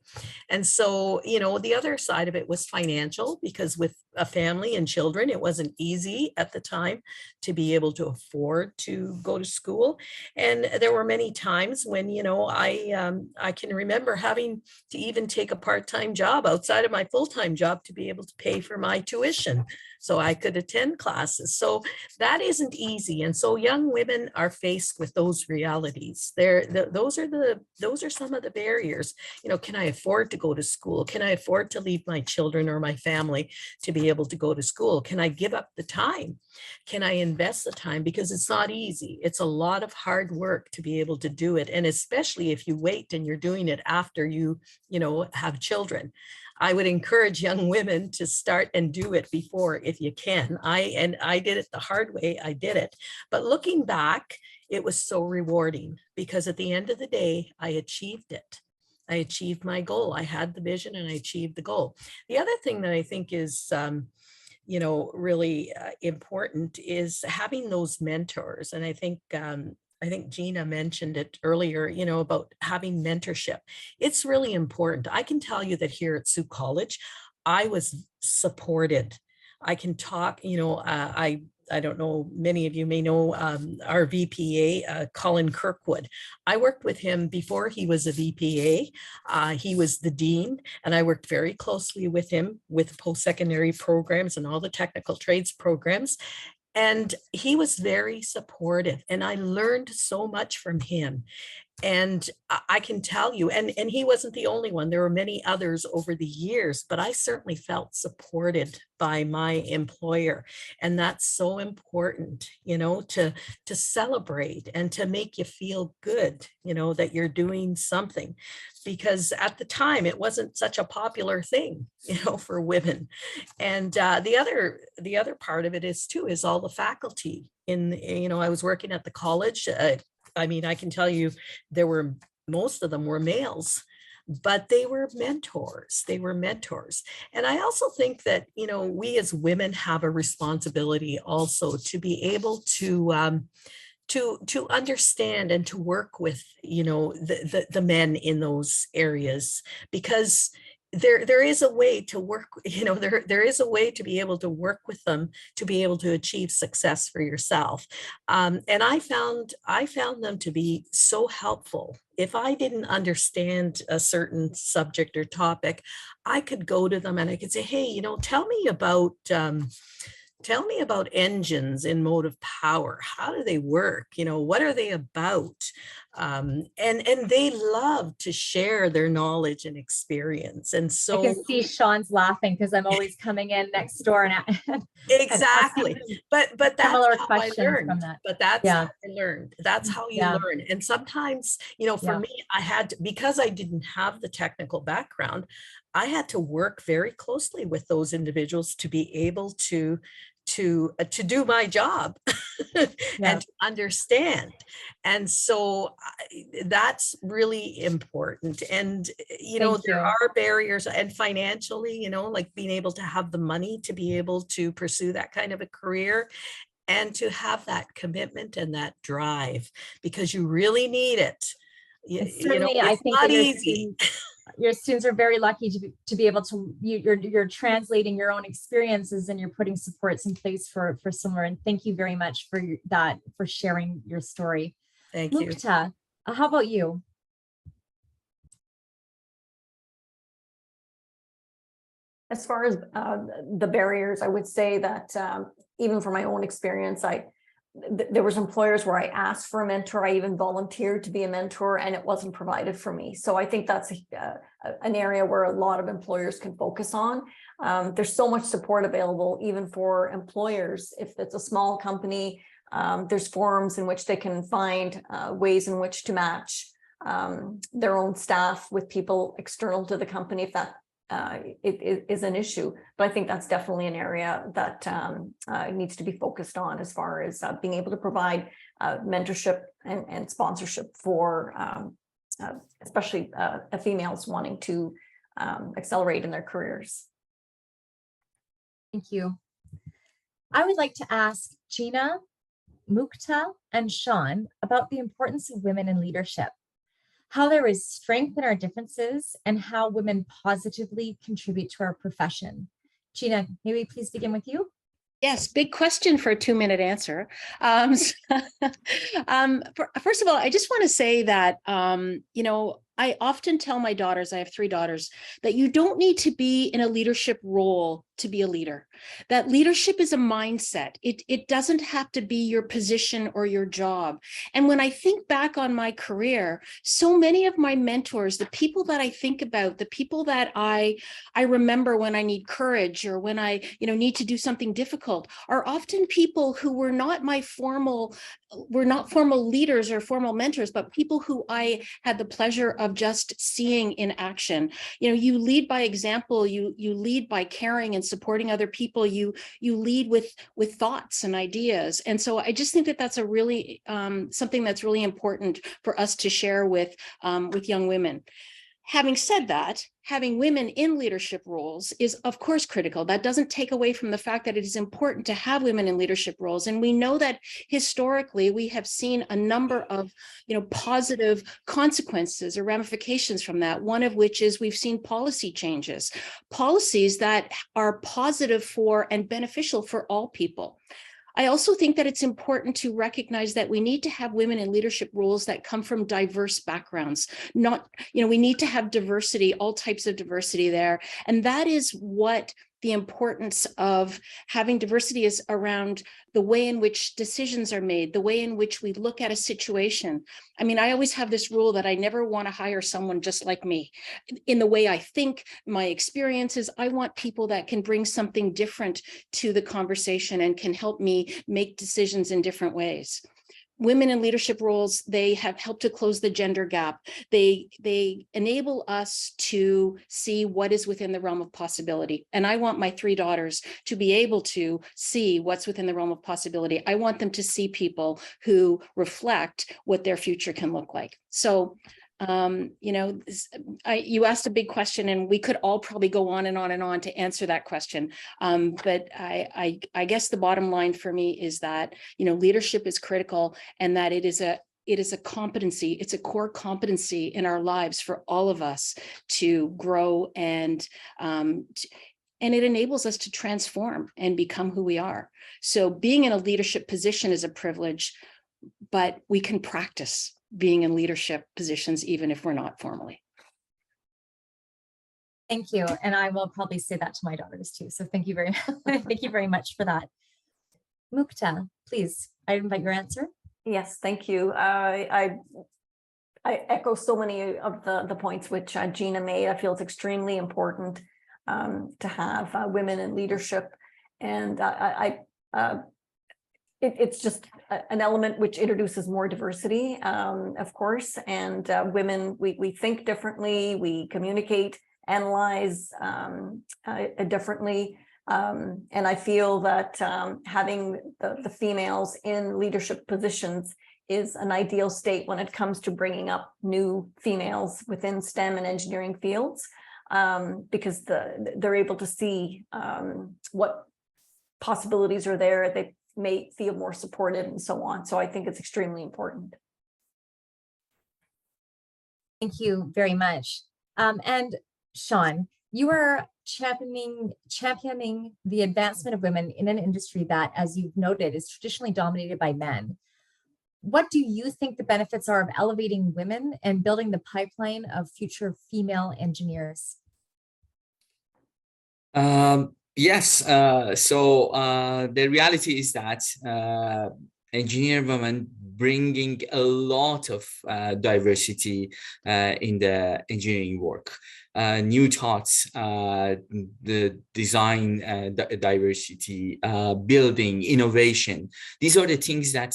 And so, you know, the other side of it was financial, because with a family and children, it wasn't easy at the time to be able to afford to go to school. And there were many times when, you know, I can remember having to even take a part-time job outside of my full-time job to be able to pay for my tuition so I could attend classes. So that isn't easy. And so young women are faced with those realities. Those are some of the barriers. You know, can I afford to go to school? Can I afford to leave my children or my family to be able to go to school? Can I give up the time? Can I invest the time? Because it's not easy. It's a lot of hard work to be able to do it. And especially if you wait and you're doing it after you know, have children. I would encourage young women to start and do it before, if you can. I did it the hard way. I did it. But looking back, it was so rewarding, because at the end of the day, I achieved it. I achieved my goal. I had the vision and I achieved the goal. The other thing that I think is, you know, really important is having those mentors. And I think Gina mentioned it earlier, you know, about having mentorship. It's really important. I can tell you that here at Sioux College, I was supported. I can talk, you know, I don't know, many of you may know our VPA, Colin Kirkwood. I worked with him before he was a VPA. He was the dean, and I worked very closely with him with post-secondary programs and all the technical trades programs. And he was very supportive, and I learned so much from him. And I can tell you, and he wasn't the only one. There were many others over the years, but I certainly felt supported by my employer. And that's so important, you know, to celebrate and to make you feel good, you know, that you're doing something. Because at the time, it wasn't such a popular thing, you know, for women. And the other part of it is all the faculty. You know, I was working at the college. I mean, I can tell you most of them were males, but they were mentors. They were mentors. And I also think that, you know, we as women have a responsibility also to be able to understand and to work with, you know, the men in those areas, because there is a way to work, you know, there is a way to be able to work with them to be able to achieve success for yourself. And I found them to be so helpful. If I didn't understand a certain subject or topic, I could go to them and I could say, hey, you know, tell me about engines in motive power. How do they work? You know, what are they about? And they love to share their knowledge and experience. And so I can see Sean's laughing because I'm always coming in next door and exactly. But that's similar how I questions learned. from that. But that's Yeah. how I learned. That's how you Yeah. learn. And sometimes, you know, for Yeah. me, I had to, because I didn't have the technical background, I had to work very closely with those individuals to be able to do my job Yeah. and to understand. And so that's really important. And, you know, Thank there you. are barriers, and financially, you know, like being able to have the money to be able to pursue that kind of a career and to have that commitment and that drive, because you really need it. And You know, certainly, I it's think not that easy. your students are very lucky to be able to, you're translating your own experiences and you're putting supports in place for similar. And thank you very much for that, for sharing your story. Thank you. Mukta, how about you? As far as the barriers, I would say that even from my own experience, there was employers where I asked for a mentor. I even volunteered to be a mentor, and it wasn't provided for me. So I think that's an area where a lot of employers can focus on. There's so much support available, even for employers. If it's a small company, there's forums in which they can find ways in which to match their own staff with people external to the company, if that it is an issue. But I think that's definitely an area that needs to be focused on, as far as being able to provide mentorship and sponsorship for especially females wanting to accelerate in their careers. Thank you. I would like to ask Gina, Mukta, and Sean about the importance of women in leadership, how there is strength in our differences, and how women positively contribute to our profession. Gina, maybe please begin with you. Yes, big question for a 2-minute answer. First of all, I just want to say that, I often tell my daughters, I have 3 daughters, that you don't need to be in a leadership role to be a leader. That leadership is a mindset. It doesn't have to be your position or your job. And when I think back on my career, so many of my mentors, the people that I think about, the people that I remember when I need courage or when I need to do something difficult, are often people who were not formal leaders or formal mentors, but people who I had the pleasure of just seeing in action. You lead by example, you lead by caring and supporting other people, you lead with thoughts and ideas. And so I just think that that's a really something that's really important for us to share with young women. Having said that, having women in leadership roles is, of course, critical. That doesn't take away from the fact that it is important to have women in leadership roles. And we know that historically, we have seen a number of, positive consequences or ramifications from that, one of which is we've seen policy changes, policies that are positive for and beneficial for all people. I also think that it's important to recognize that we need to have women in leadership roles that come from diverse backgrounds. We need to have diversity, all types of diversity there. And that is what the importance of having diversity is around the way in which decisions are made, the way in which we look at a situation. I mean, I always have this rule that I never want to hire someone just like me. In the way I think, my experiences, I want people that can bring something different to the conversation and can help me make decisions in different ways. Women in leadership roles, they have helped to close the gender gap. They enable us to see what is within the realm of possibility. And I want my 3 daughters to be able to see what's within the realm of possibility. I want them to see people who reflect what their future can look like. So, you asked a big question, and we could all probably go on and on and on to answer that question. But I guess the bottom line for me is that, leadership is critical, and that it is a competency. It's a core competency in our lives for all of us to grow, and it enables us to transform and become who we are. So being in a leadership position is a privilege, but we can practice being in leadership positions, even if we're not formally. Thank you. And I will probably say that to my daughters too. So thank you very much for that. Mukta, please, I invite your answer. Yes, thank you. I echo so many of the points which Gina made. I feel it's extremely important to have women in leadership, and it's just an element which introduces more diversity, of course, and women, we think differently, we communicate, analyze differently, and I feel that having the females in leadership positions is an ideal state when it comes to bringing up new females within STEM and engineering fields, because they're able to see what possibilities are there. They may feel more supported and so on. So I think it's extremely important. Thank you very much. And Sean, you are championing the advancement of women in an industry that, as you've noted, is traditionally dominated by men. What do you think the benefits are of elevating women and building the pipeline of future female engineers? Yes. So the reality is that engineer women bringing a lot of diversity in the engineering work. New thoughts, the design diversity, building, innovation. These are the things that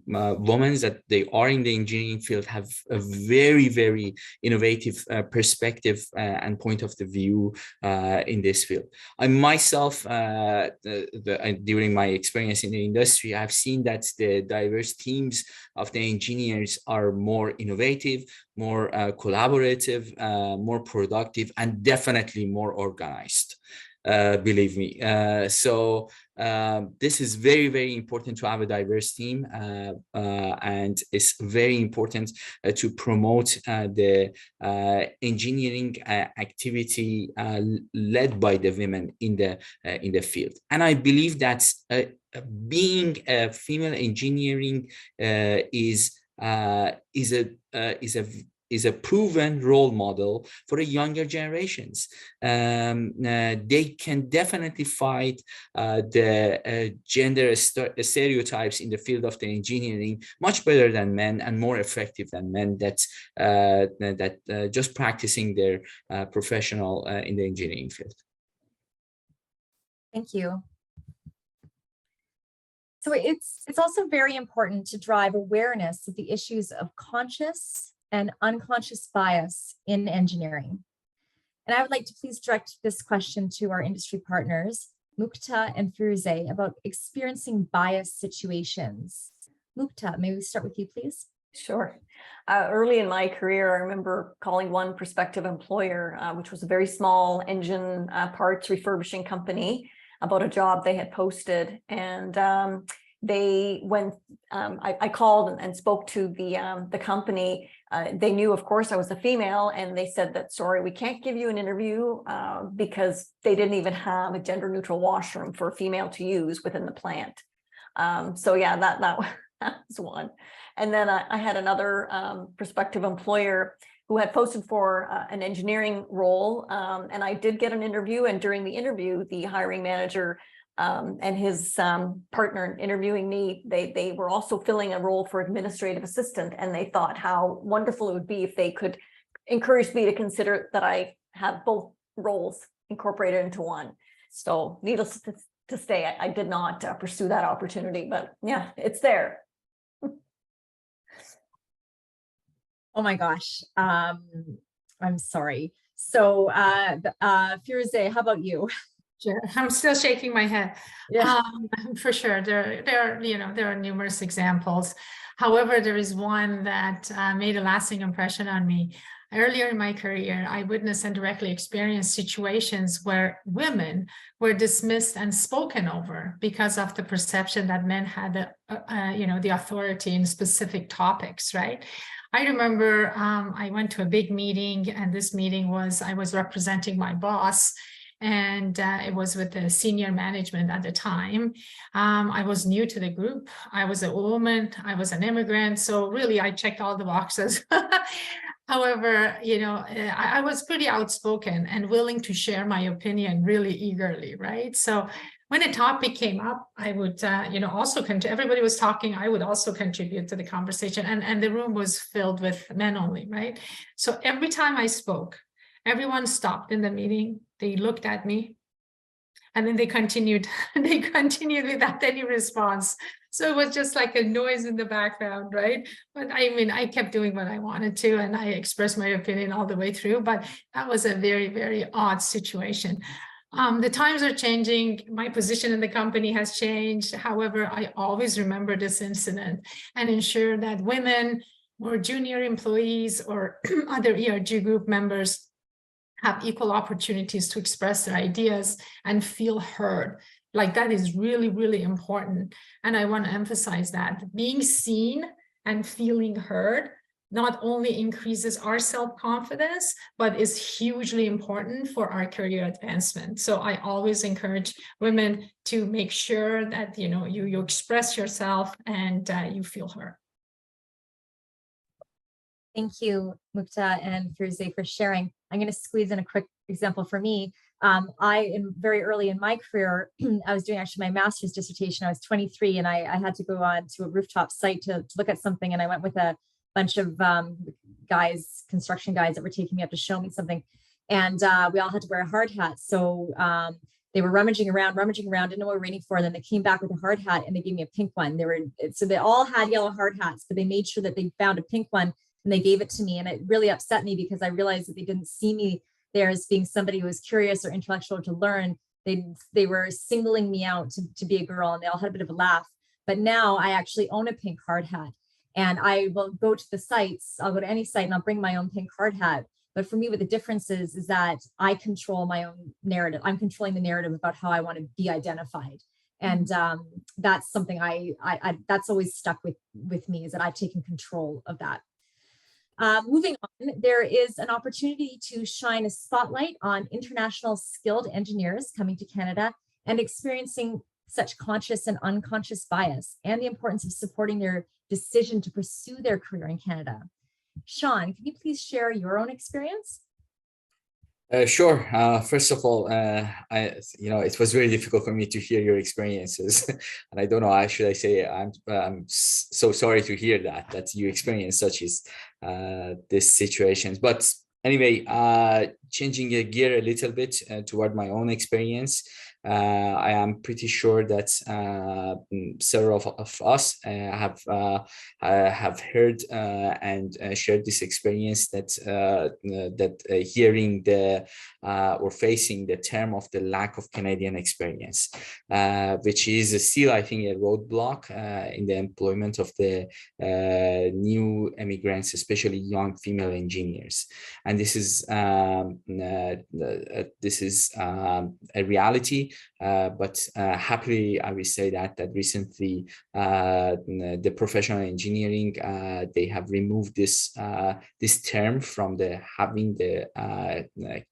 women that they are in the engineering field have a very, very innovative perspective and point of the view in this field. I myself, during my experience in the industry, I've seen that the diverse teams of the engineers are more innovative, more collaborative, more productive, and definitely more organized. Believe me. So this is very, very important to have a diverse team, and it's very important to promote the engineering activity led by the women in the field. And I believe that being a female engineering is a proven role model for the younger generations. They can definitely fight the gender stereotypes in the field of the engineering much better than men and more effective than men that just practicing their professional in the engineering field. Thank you. So it's also very important to drive awareness of the issues of conscious and unconscious bias in engineering. And I would like to please direct this question to our industry partners, Mukta and Firuze, about experiencing bias situations. Mukta, may we start with you, please? Sure. Early in my career, I remember calling one prospective employer, which was a very small engine parts refurbishing company, about a job they had posted. And I called and spoke to the company, they knew, of course, I was a female, and they said that, sorry, we can't give you an interview because they didn't even have a gender neutral washroom for a female to use within the plant. So yeah, that was one. And then I had another prospective employer who had posted for an engineering role, and I did get an interview. And during the interview, the hiring manager and his partner interviewing me, they were also filling a role for administrative assistant, and they thought how wonderful it would be if they could encourage me to consider that I have both roles incorporated into one. So needless to say, I did not pursue that opportunity, but yeah, it's there. Oh my gosh, I'm sorry. So Firuze, how about you? Sure. I'm still shaking my head. Yeah. For sure, there are numerous examples. However, there is one that made a lasting impression on me. Earlier in my career, I witnessed and directly experienced situations where women were dismissed and spoken over because of the perception that men had the authority in specific topics, right? I remember I went to a big meeting, and this meeting I was representing my boss, and it was with the senior management at the time. I was new to the group. I was a woman. I was an immigrant. So really, I checked all the boxes. However, I was pretty outspoken and willing to share my opinion really eagerly, right? So when a topic came up, I would, also everybody was talking, I would also contribute to the conversation, and the room was filled with men only, right? So every time I spoke, everyone stopped in the meeting, they looked at me, and then they continued without any response. So it was just like a noise in the background, right? But I mean, I kept doing what I wanted to, and I expressed my opinion all the way through, but that was a very, very odd situation. The times are changing. My position in the company has changed. However, I always remember this incident and ensure that women or junior employees or other ERG group members have equal opportunities to express their ideas and feel heard. Like, that is really, really important. And I want to emphasize that being seen and feeling heard not only increases our self-confidence, but is hugely important for our career advancement. So I always encourage women to make sure that you express yourself and you feel heard. Thank you, Mukta and Firuze, for sharing. I'm going to squeeze in a quick example for me. very early in my career, I was doing actually my master's dissertation. I was 23 and I had to go on to a rooftop site to look at something. And I went with a bunch of guys, construction guys that were taking me up to show me something. And we all had to wear hard hats. So they were rummaging around, didn't know what we were waiting for. And then they came back with a hard hat and they gave me a pink one. So they all had yellow hard hats, but they made sure that they found a pink one and they gave it to me. And it really upset me because I realized that they didn't see me there as being somebody who was curious or intellectual to learn. They were singling me out to be a girl, and they all had a bit of a laugh. But now I actually own a pink hard hat, and I will go to the sites. I'll go to any site and I'll bring my own pink hard hat. But for me, what the difference is that I control my own narrative. I'm controlling the narrative about how I want to be identified. And that's something I that's always stuck with me, is that I've taken control of that. Moving on, there is an opportunity to shine a spotlight on international skilled engineers coming to Canada and experiencing such conscious and unconscious bias, and the importance of supporting their decision to pursue their career in Canada. Sean, can you please share your own experience? Sure. First of all, it was very difficult for me to hear your experiences, and I don't know. Should I say I'm so sorry to hear that you experienced such as these situations. But anyway, changing a gear a little bit toward my own experience. I am pretty sure that several of us have heard and shared this experience that hearing or facing the term of the lack of Canadian experience, which is still, I think, a roadblock in the employment of the new immigrants, especially young female engineers. And this is a reality. But happily, I will say that recently the professional engineering, they have removed this term from having the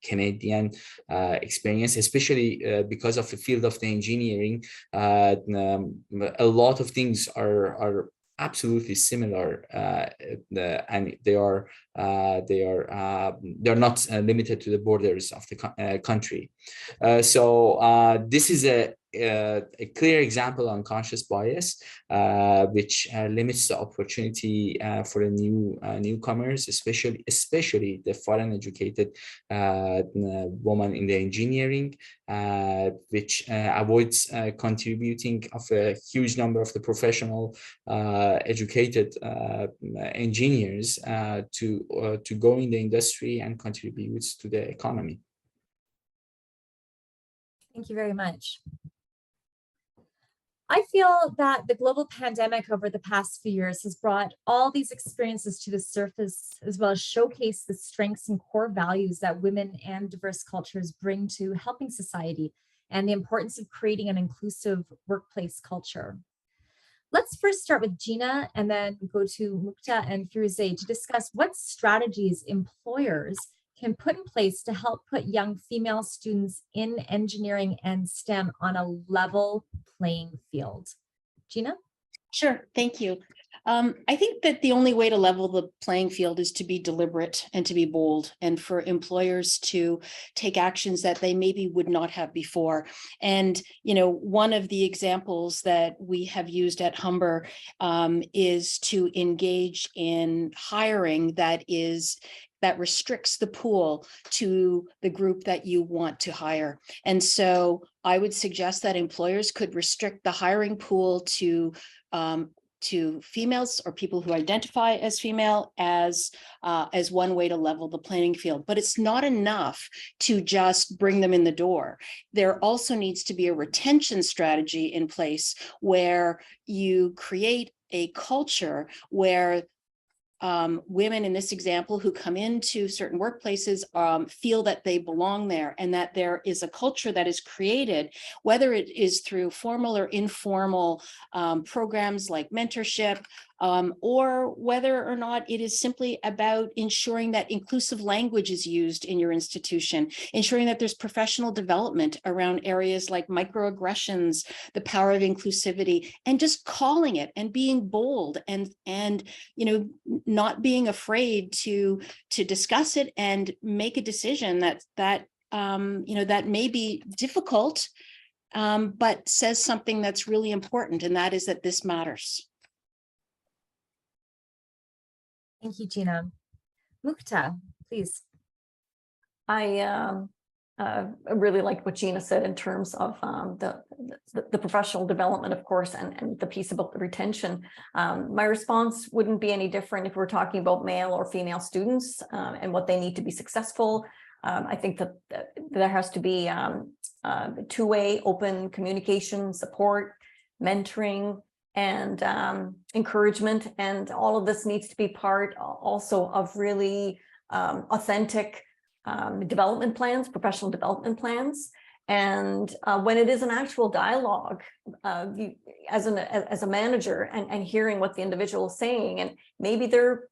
Canadian experience, especially because of the field of the engineering. A lot of things are absolutely similar, and they are not limited to the borders of the country. So this is a clear example of unconscious bias, which limits the opportunity for the newcomers, especially the foreign educated woman in the engineering, which avoids contributing of a huge number of the professional educated engineers to go in the industry and contribute to the economy. Thank you very much. I feel that the global pandemic over the past few years has brought all these experiences to the surface, as well as showcase the strengths and core values that women and diverse cultures bring to helping society, and the importance of creating an inclusive workplace culture. Let's first start with Gina and then go to Mukta and Firuze to discuss what strategies employers can put in place to help put young female students in engineering and STEM on a level playing field. Gina? Sure, thank you. I think that the only way to level the playing field is to be deliberate and to be bold, and for employers to take actions that they maybe would not have before. And, one of the examples that we have used at Humber is to engage in hiring that restricts the pool to the group that you want to hire. And so I would suggest that employers could restrict the hiring pool to females or people who identify as female as one way to level the playing field. But it's not enough to just bring them in the door. There also needs to be a retention strategy in place where you create a culture where women in this example who come into certain workplaces feel that they belong there, and that there is a culture that is created, whether it is through formal or informal programs like mentorship, or whether or not it is simply about ensuring that inclusive language is used in your institution, ensuring that there's professional development around areas like microaggressions, the power of inclusivity, and just calling it and being bold and not being afraid to discuss it and make a decision that that may be difficult, but says something that's really important, and that is that this matters. Thank you, Gina. Mukta, please. I really like what Gina said in terms of the professional development, of course, and the piece about the retention. My response wouldn't be any different if we're talking about male or female students and what they need to be successful. I think that there has to be two-way open communication, support, mentoring, and encouragement. And all of this needs to be part also of really authentic development plans, professional development plans. And when it is an actual dialogue, as a manager and hearing what the individual is saying, and maybe their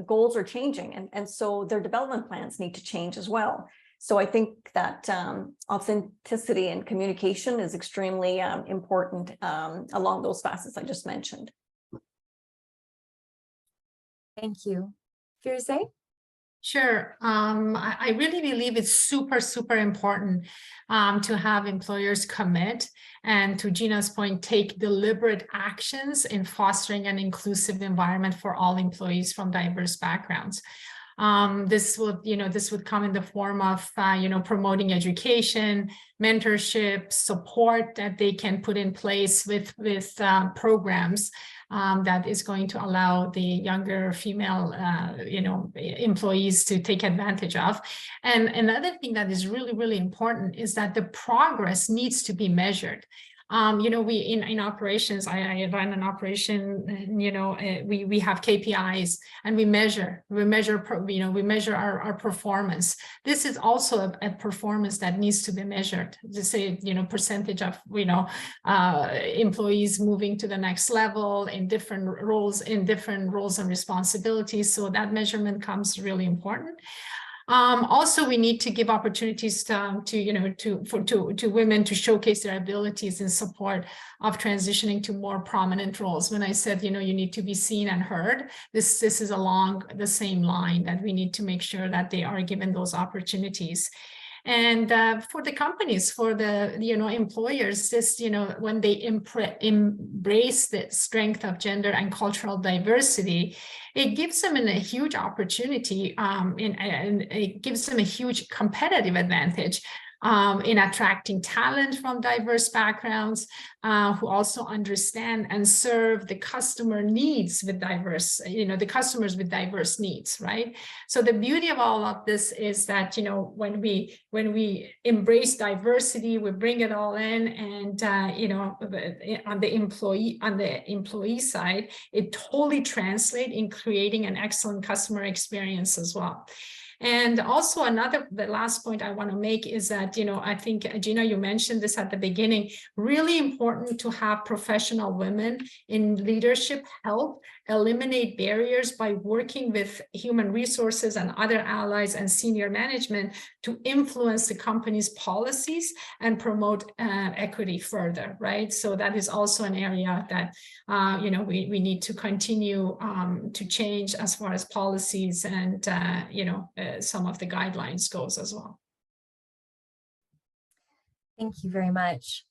goals are changing, and so their development plans need to change as well. So I think that authenticity and communication is extremely important along those facets I just mentioned. Thank you. Firuze? Sure. I really believe it's super, super important to have employers commit and, to Gina's point, take deliberate actions in fostering an inclusive environment for all employees from diverse backgrounds. This would come in the form of, promoting education, mentorship, support that they can put in place with programs that is going to allow the younger female, employees to take advantage of. And another thing that is really, really important is that the progress needs to be measured. We in operations, I run an operation, we have KPIs and we measure our performance. This is also a performance that needs to be measured. To say, percentage of, employees moving to the next level in different roles and responsibilities. So that measurement comes really important. Also, we need to give opportunities to women to showcase their abilities in support of transitioning to more prominent roles. When I said, you need to be seen and heard, this is along the same line, that we need to make sure that they are given those opportunities. And for the companies, for the employers, this when they embrace the strength of gender and cultural diversity, it gives them a huge opportunity, and it gives them a huge competitive advantage in attracting talent from diverse backgrounds, who also understand and serve the customer needs with diverse, the customers with diverse needs, right? So the beauty of all of this is that, when we embrace diversity, we bring it all in, and on the employee side, it totally translates in creating an excellent customer experience as well. And also the last point I want to make is that, I think, Gina, you mentioned this at the beginning, really important to have professional women in leadership help eliminate barriers by working with human resources and other allies and senior management to influence the company's policies and promote equity further, right? So that is also an area that, we need to continue to change as far as policies and, some of the guidelines goes as well. Thank you very much.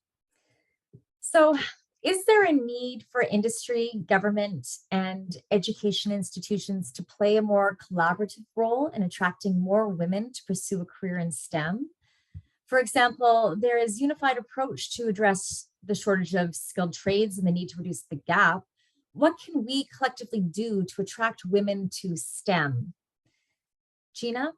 So, is there a need for industry, government, and education institutions to play a more collaborative role in attracting more women to pursue a career in STEM? For example, there is a unified approach to address the shortage of skilled trades and the need to reduce the gap. What can we collectively do to attract women to STEM? Gina?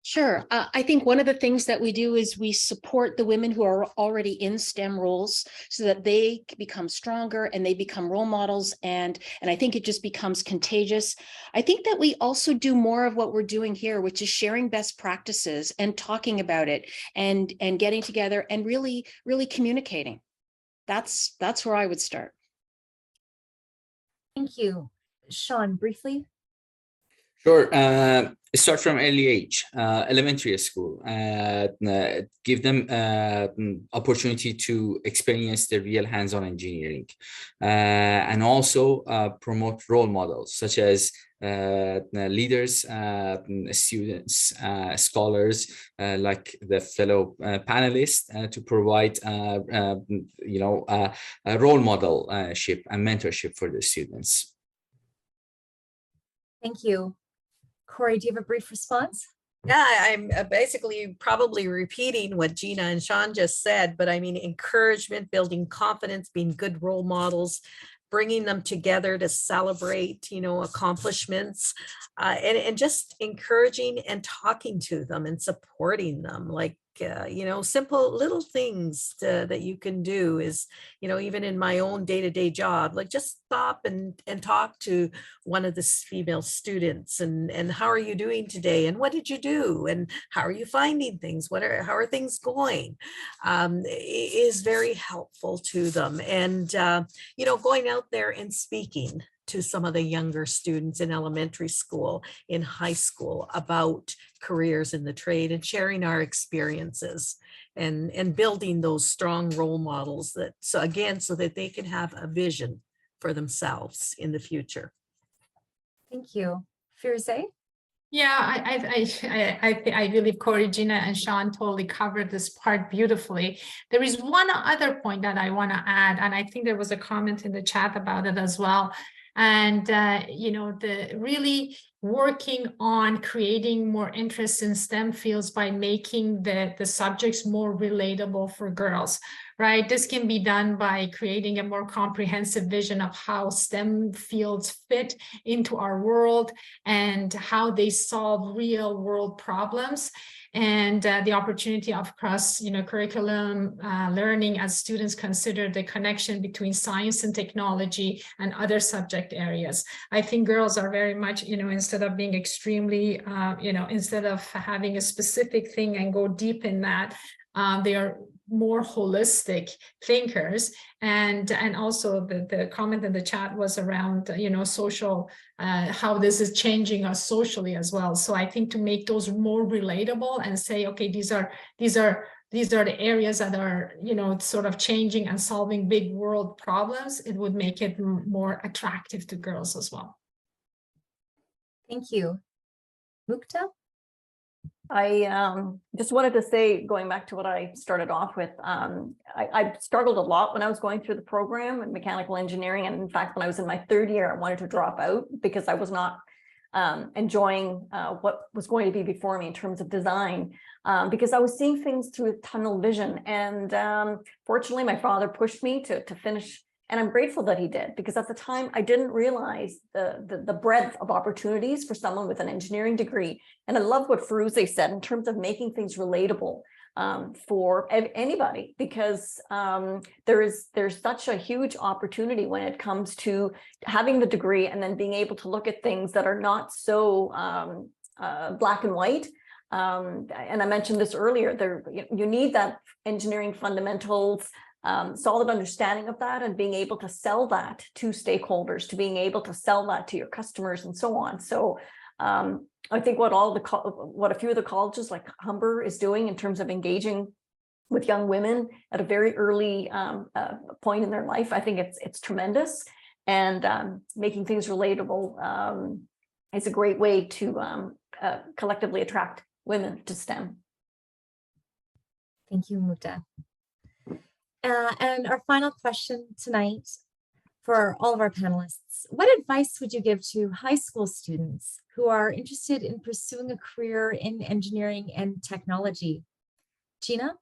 Sure. I think one of the things that we do is we support the women who are already in STEM roles so that they become stronger and they become role models. And I think it just becomes contagious. I think that we also do more of what we're doing here, which is sharing best practices and talking about it and getting together and really, really communicating. That's where I would start. Thank you. Sean, briefly. Sure. Start from early age, elementary school, give them opportunity to experience the real hands-on engineering, and also promote role models such as leaders, students, scholars, like the fellow panelists, to provide a role modelship and mentorship for the students. Thank you. Corey, do you have a brief response? Yeah, I'm basically probably repeating what Gina and Sean just said, but I mean, encouragement, building confidence, being good role models, bringing them together to celebrate, accomplishments, and just encouraging and talking to them and supporting them. Like, simple little things that you can do is, even in my own day-to-day job, like just stop and talk to one of the female students and how are you doing today? And what did you do? And how are you finding things? How are things going? Is very helpful to them. And, going out there and speaking to some of the younger students in elementary school, in high school, about careers in the trade and sharing our experiences and building those strong role models so that they can have a vision for themselves in the future. Thank you. Firuze? Yeah, I believe Corey, Gina, and Sean totally covered this part beautifully. There is one other point that I want to add, and I think there was a comment in the chat about it as well. And, the really working on creating more interest in STEM fields by making the subjects more relatable for girls, right? This can be done by creating a more comprehensive vision of how STEM fields fit into our world and how they solve real world problems. And the opportunity of cross, curriculum learning as students consider the connection between science and technology and other subject areas. I think girls are very much, instead of being extremely, instead of having a specific thing and go deep in that, they are more holistic thinkers. And also the comment in the chat was around, social, how this is changing us socially as well. So I think to make those more relatable and say, okay, these are the areas that are, sort of changing and solving big world problems, it would make it more attractive to girls as well. Thank you. Mukta? I just wanted to say, going back to what I started off with, I struggled a lot when I was going through the program in mechanical engineering. And in fact, when I was in my third year, I wanted to drop out because I was not enjoying what was going to be before me in terms of design, because I was seeing things through tunnel vision. And fortunately, my father pushed me to finish. And I'm grateful that he did, because at the time I didn't realize the breadth of opportunities for someone with an engineering degree. And I love what Firuze said in terms of making things relatable for anybody, because there's such a huge opportunity when it comes to having the degree and then being able to look at things that are not so black and white. And I mentioned this earlier, you need that engineering fundamentals, solid understanding of that, and being able to sell that to stakeholders, to being able to sell that to your customers and so on. So I think what a few of the colleges like Humber is doing in terms of engaging with young women at a very early point in their life, I think it's tremendous. And making things relatable is a great way to collectively attract women to STEM. Thank you, Mukta. And our final question tonight for all of our panelists: what advice would you give to high school students who are interested in pursuing a career in engineering and technology? Gina?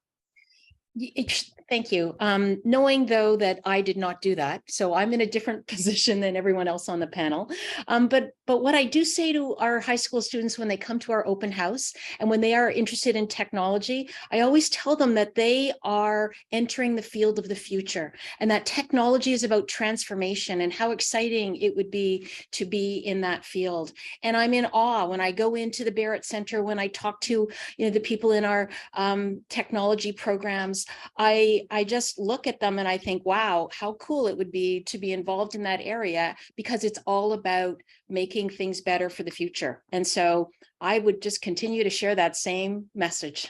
Thank you. Knowing though that I did not do that, so I'm in a different position than everyone else on the panel. But what I do say to our high school students when they come to our open house and when they are interested in technology, I always tell them that they are entering the field of the future, and that technology is about transformation and how exciting it would be to be in that field. And I'm in awe when I go into the Barrett Center, when I talk to the people in our technology programs, I just look at them and I think, wow, how cool it would be to be involved in that area, because it's all about making things better for the future. And so I would just continue to share that same message.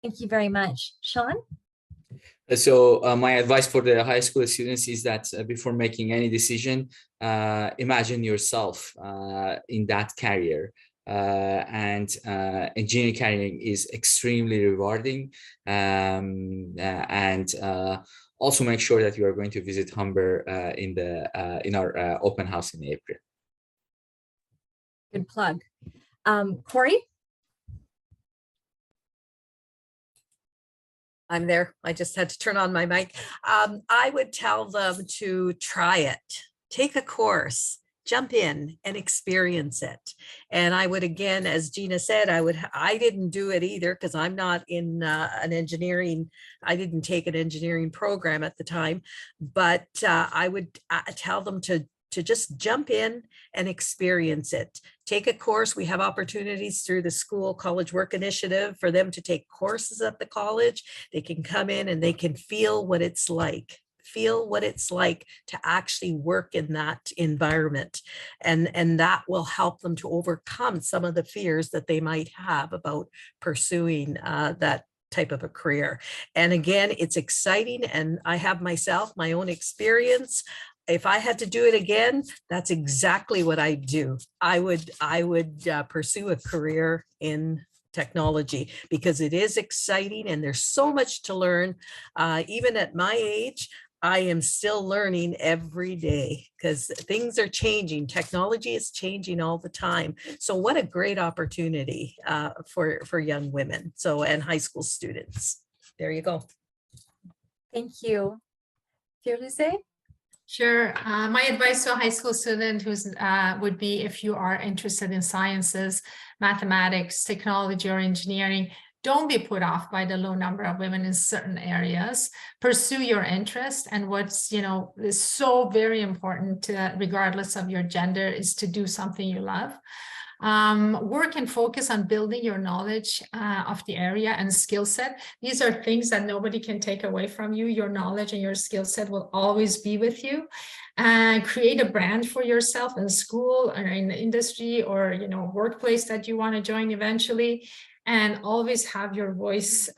Thank you very much. Sean? So my advice for the high school students is that before making any decision, imagine yourself in that career. And engineering career is extremely rewarding. Also make sure that you are going to visit Humber in our open house in April. Good plug. Corey? I'm there. I just had to turn on my mic. I would tell them to try it, take a course, jump in and experience it. And I would, again, as Gina said, I didn't do it either because I'm not in I didn't take an engineering program at the time, but I would tell them to just jump in and experience it. Take a course. We have opportunities through the school college work initiative for them to take courses at the college. They can come in and they can feel what it's like to actually work in that environment. And that will help them to overcome some of the fears that they might have about pursuing that type of a career. And again, it's exciting. And I have myself, my own experience. If I had to do it again, that's exactly what I do. I would pursue a career in technology because it is exciting and there's so much to learn. Even at my age, I am still learning every day because things are changing. Technology is changing all the time. So what a great opportunity for young women and high school students. There you go. Thank you. Firuzeh? Sure. My advice to a high school student would be, if you are interested in sciences, mathematics, technology, or engineering, don't be put off by the low number of women in certain areas. Pursue your interest, and what's is so very important, regardless of your gender, is to do something you love. Work and focus on building your knowledge of the area and skill set. These are things that nobody can take away from you. Your knowledge and your skill set will always be with you. And create a brand for yourself in school or in the industry or workplace that you want to join eventually. And always have your voice,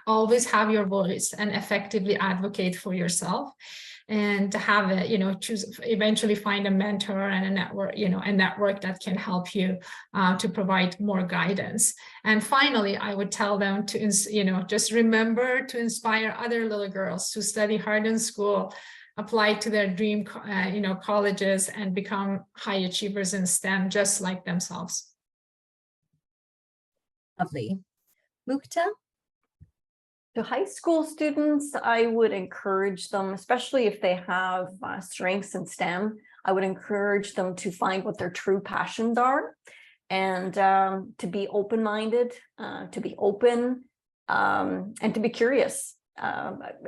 always have your voice and effectively advocate for yourself. And to have it, eventually find a mentor and a network that can help you to provide more guidance. And finally, I would tell them to, just remember to inspire other little girls to study hard in school, apply to their dream, colleges, and become high achievers in STEM, just like themselves. Lovely. Mukta? To high school students, I would encourage them, especially if they have strengths in STEM, I would encourage them to find what their true passions are and to be open-minded, to be open, and to be curious.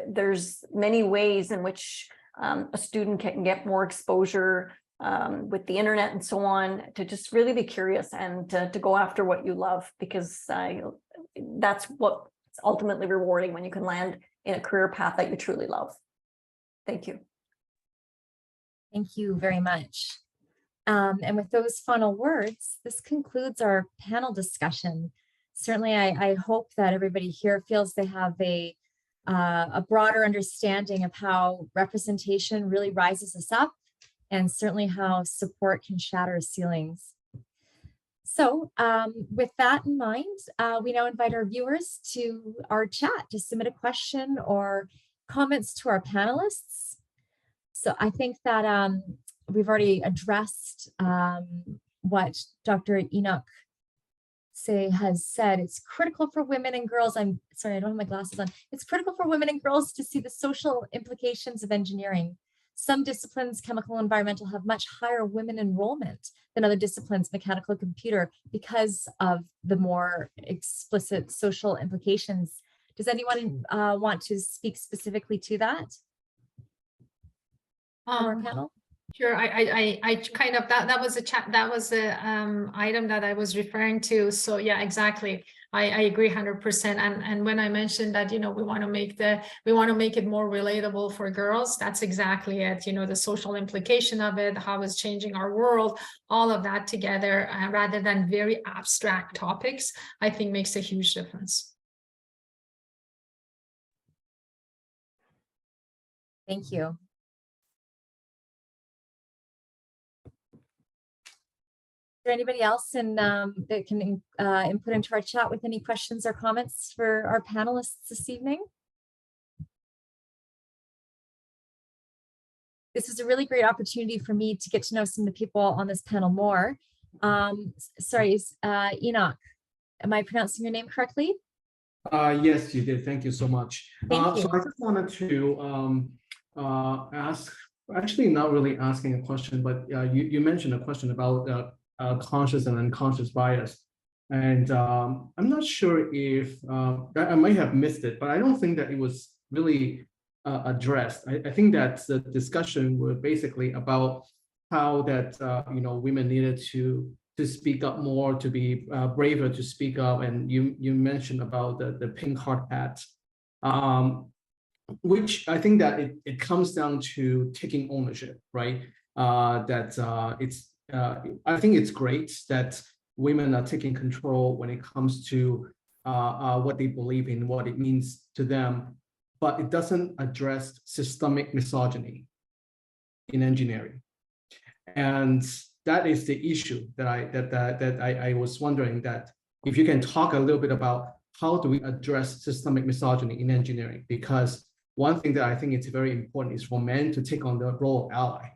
There's many ways in which a student can get more exposure with the internet and so on, to just really be curious and to go after what you love, because that's what it's ultimately rewarding when you can land in a career path that you truly love. Thank you. Thank you very much. And with those final words, this concludes our panel discussion. Certainly, I hope that everybody here feels they have a broader understanding of how representation really rises us up, and certainly how support can shatter ceilings. So with that in mind, we now invite our viewers to our chat to submit a question or comments to our panelists. So I think that we've already addressed what Dr. Enoch has said. It's critical for women and girls. I'm sorry, I don't have my glasses on. It's critical for women and girls to see the social implications of engineering. Some disciplines, chemical and environmental, have much higher women enrollment than other disciplines, mechanical, computer, because of the more explicit social implications. Does anyone want to speak specifically to that? Our panel? Sure. I kind of, that was a chat, that was a item that I was referring to. So yeah, exactly. I agree 100%. And when I mentioned that, we want to make it more relatable for girls, that's exactly it. The social implication of it, how it's changing our world, all of that together, rather than very abstract topics, I think makes a huge difference. Thank you. Is there anybody else that can input into our chat with any questions or comments for our panelists this evening? This is a really great opportunity for me to get to know some of the people on this panel more. Sorry, Enoch, am I pronouncing your name correctly? Yes, you did. Thank you so much. Thank you. So I just wanted to ask, actually not really asking a question, but you mentioned a question about conscious and unconscious bias. And I'm not sure if I might have missed it, but I don't think that it was really addressed. I think that the discussion was basically about how that women needed to speak up more, to be braver to speak up. And you mentioned about the pink hard hat, which I think that it comes down to taking ownership, right? I think it's great that women are taking control when it comes to what they believe in, what it means to them, but it doesn't address systemic misogyny in engineering. And that is the issue that I was wondering, that if you can talk a little bit about how do we address systemic misogyny in engineering, because one thing that I think is very important is for men to take on the role of ally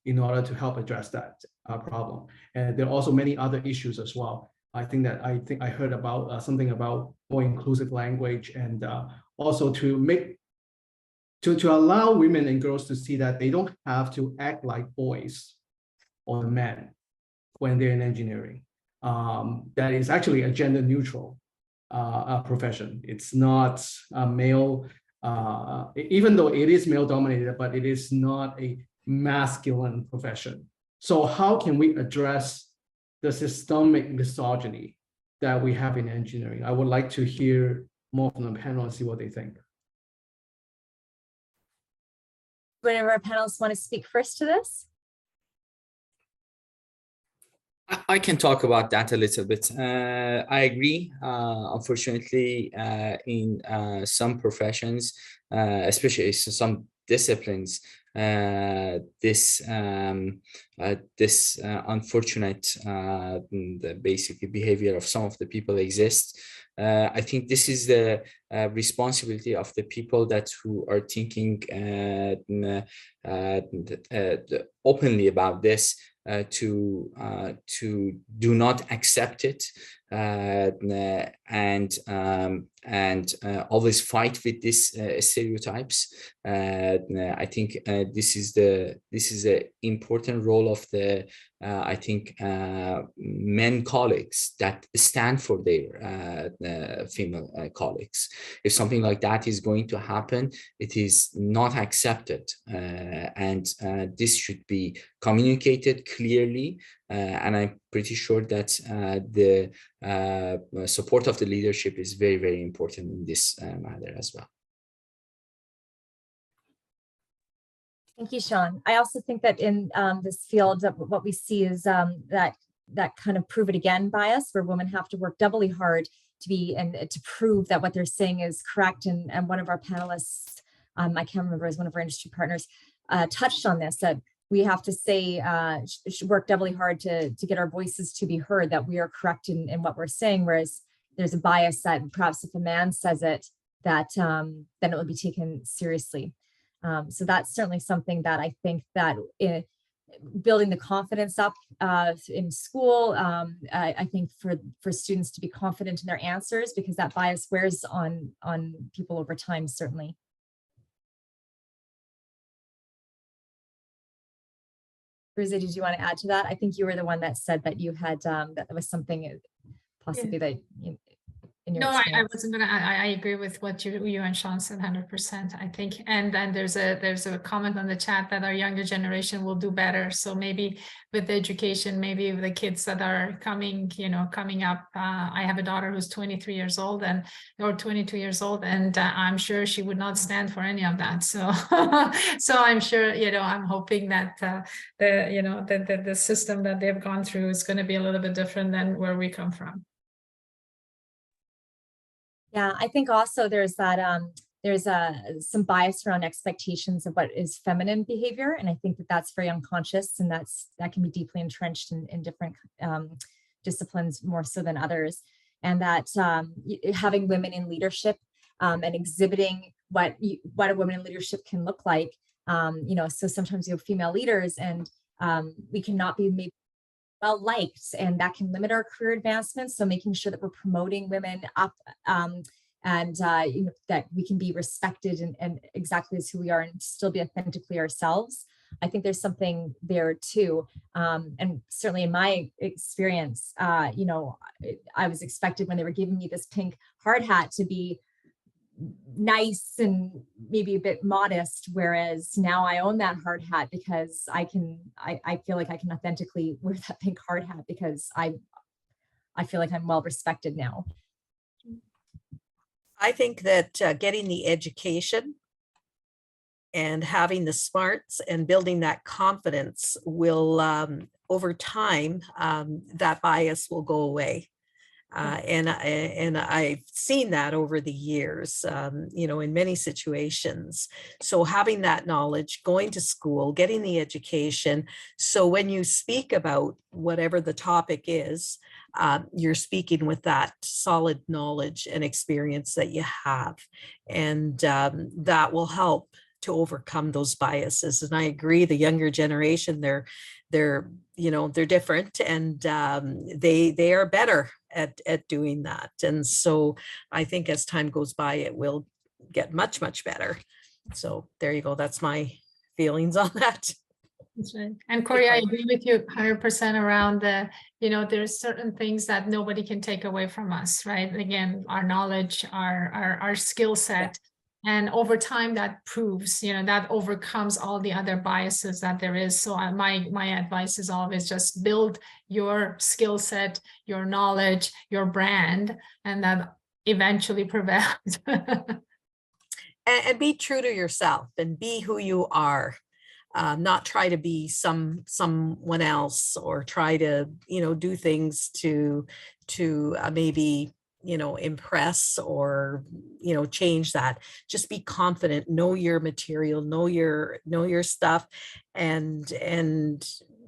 in order to help address that problem. And there are also many other issues as well. I think I heard about something about more inclusive language, and also to allow women and girls to see that they don't have to act like boys or men when they're in engineering. That is actually a gender neutral profession. It's not a male, even though it is male dominated, but it is not a masculine profession. So how can we address the systemic misogyny that we have in engineering? I would like to hear more from the panel and see what they think. One of our panelists want to speak first to this? I can talk about that a little bit. I agree. Unfortunately, in some professions, especially some disciplines, this unfortunate basically behavior of some of the people exists. I think this is the responsibility of the people who are thinking openly about this, to do not accept it, and always fight with these stereotypes. I think this is the important role of the I think men colleagues that stand for their female colleagues. If something like that is going to happen, it is not accepted, and this should be communicated clearly, and I'm pretty sure that the support of the leadership is very, very important in this matter as well. Thank you, Sean. I also think that in this field, what we see is that kind of prove it again bias, where women have to work doubly hard to prove that what they're saying is correct. And one of our panelists, I can't remember, as one of our industry partners, touched on this, that we have to say, work doubly hard to get our voices to be heard, that we are correct in what we're saying, whereas there's a bias that perhaps if a man says it, that then it will be taken seriously. So that's certainly something that I think that building the confidence up in school, I think for students to be confident in their answers, because that bias wears on people over time, certainly. Ruza, did you want to add to that? I think you were the one that said that you had that was something possibly that in your No, I experience? wasn't gonna, I agree with what you and Sean said 100%, I think. And then there's a comment on the chat that our younger generation will do better. So maybe with the education, maybe with the kids that are coming, coming up. I have a daughter who's 23 years old or 22 years old, and I'm sure she would not stand for any of that. So, so I'm sure, I'm hoping that the system that they've gone through is going to be a little bit different than where we come from. Yeah, I think also there's that some bias around expectations of what is feminine behavior, and I think that that's very unconscious, and that can be deeply entrenched in different disciplines more so than others, and that having women in leadership and exhibiting what a woman in leadership can look like, so sometimes you have female leaders, and we cannot be maybe well liked, and that can limit our career advancements. So making sure that we're promoting women up, and that we can be respected and exactly as who we are and still be authentically ourselves. I think there's something there too. And certainly in my experience, I was expected when they were giving me this pink hard hat to be nice and maybe a bit modest, whereas now I own that hard hat because I feel like I can authentically wear that pink hard hat because I feel like I'm well respected now. I think that getting the education and having the smarts and building that confidence will, over time, that bias will go away. And I've seen that over the years, in many situations. So having that knowledge, going to school, getting the education. So when you speak about whatever the topic is, you're speaking with that solid knowledge and experience that you have. And that will help to overcome those biases. And I agree, the younger generation, they're different, and they are better at doing that. And so I think as time goes by, it will get much, much better. So there you go. That's my feelings on that. That's right. And Corey, I agree with you 100% around there's certain things that nobody can take away from us, right? Again, our knowledge, our skill set. And over time, that proves, that overcomes all the other biases that there is. So my advice is always just build your skill set, your knowledge, your brand, and that eventually prevails. And be true to yourself and be who you are. Not try to be someone else, or try to, do things to maybe, impress or, change that. Just be confident, know your material, know your stuff, and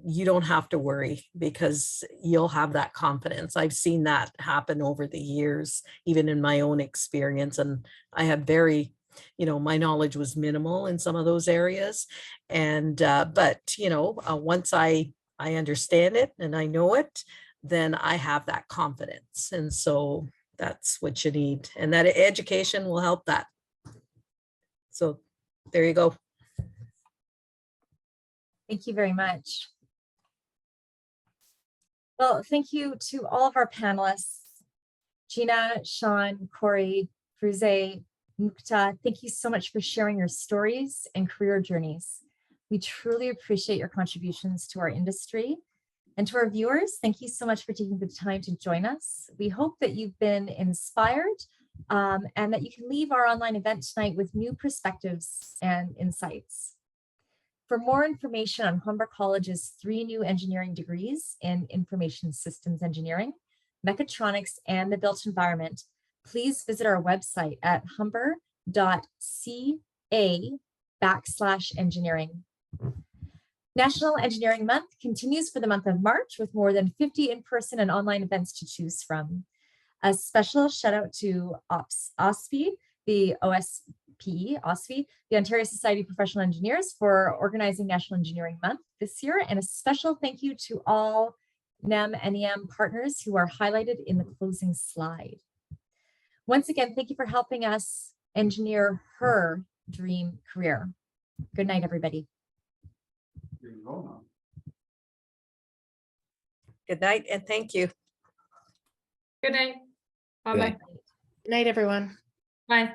you don't have to worry because you'll have that confidence. I've seen that happen over the years, even in my own experience. And I have my knowledge was minimal in some of those areas. And, but, once I understand it and I know it, then I have that confidence. And so that's what you need. And that education will help that. So there you go. Thank you very much. Well, thank you to all of our panelists, Gina, Sean, Corey, Fruze, Mukta. Thank you so much for sharing your stories and career journeys. We truly appreciate your contributions to our industry. And to our viewers, thank you so much for taking the time to join us. We hope that you've been inspired and that you can leave our online event tonight with new perspectives and insights. For more information on Humber College's 3 new engineering degrees in Information Systems Engineering, Mechatronics, and the Built Environment, please visit our website at humber.ca/engineering. National Engineering Month continues for the month of March with more than 50 in-person and online events to choose from. A special shout out to OSPE, the Ontario Society of Professional Engineers, for organizing National Engineering Month this year, and a special thank you to all NEM and NEM partners who are highlighted in the closing slide. Once again, thank you for helping us engineer her dream career. Good night, everybody. Good night and thank you. Good night. Bye-bye. Good night, everyone. Bye.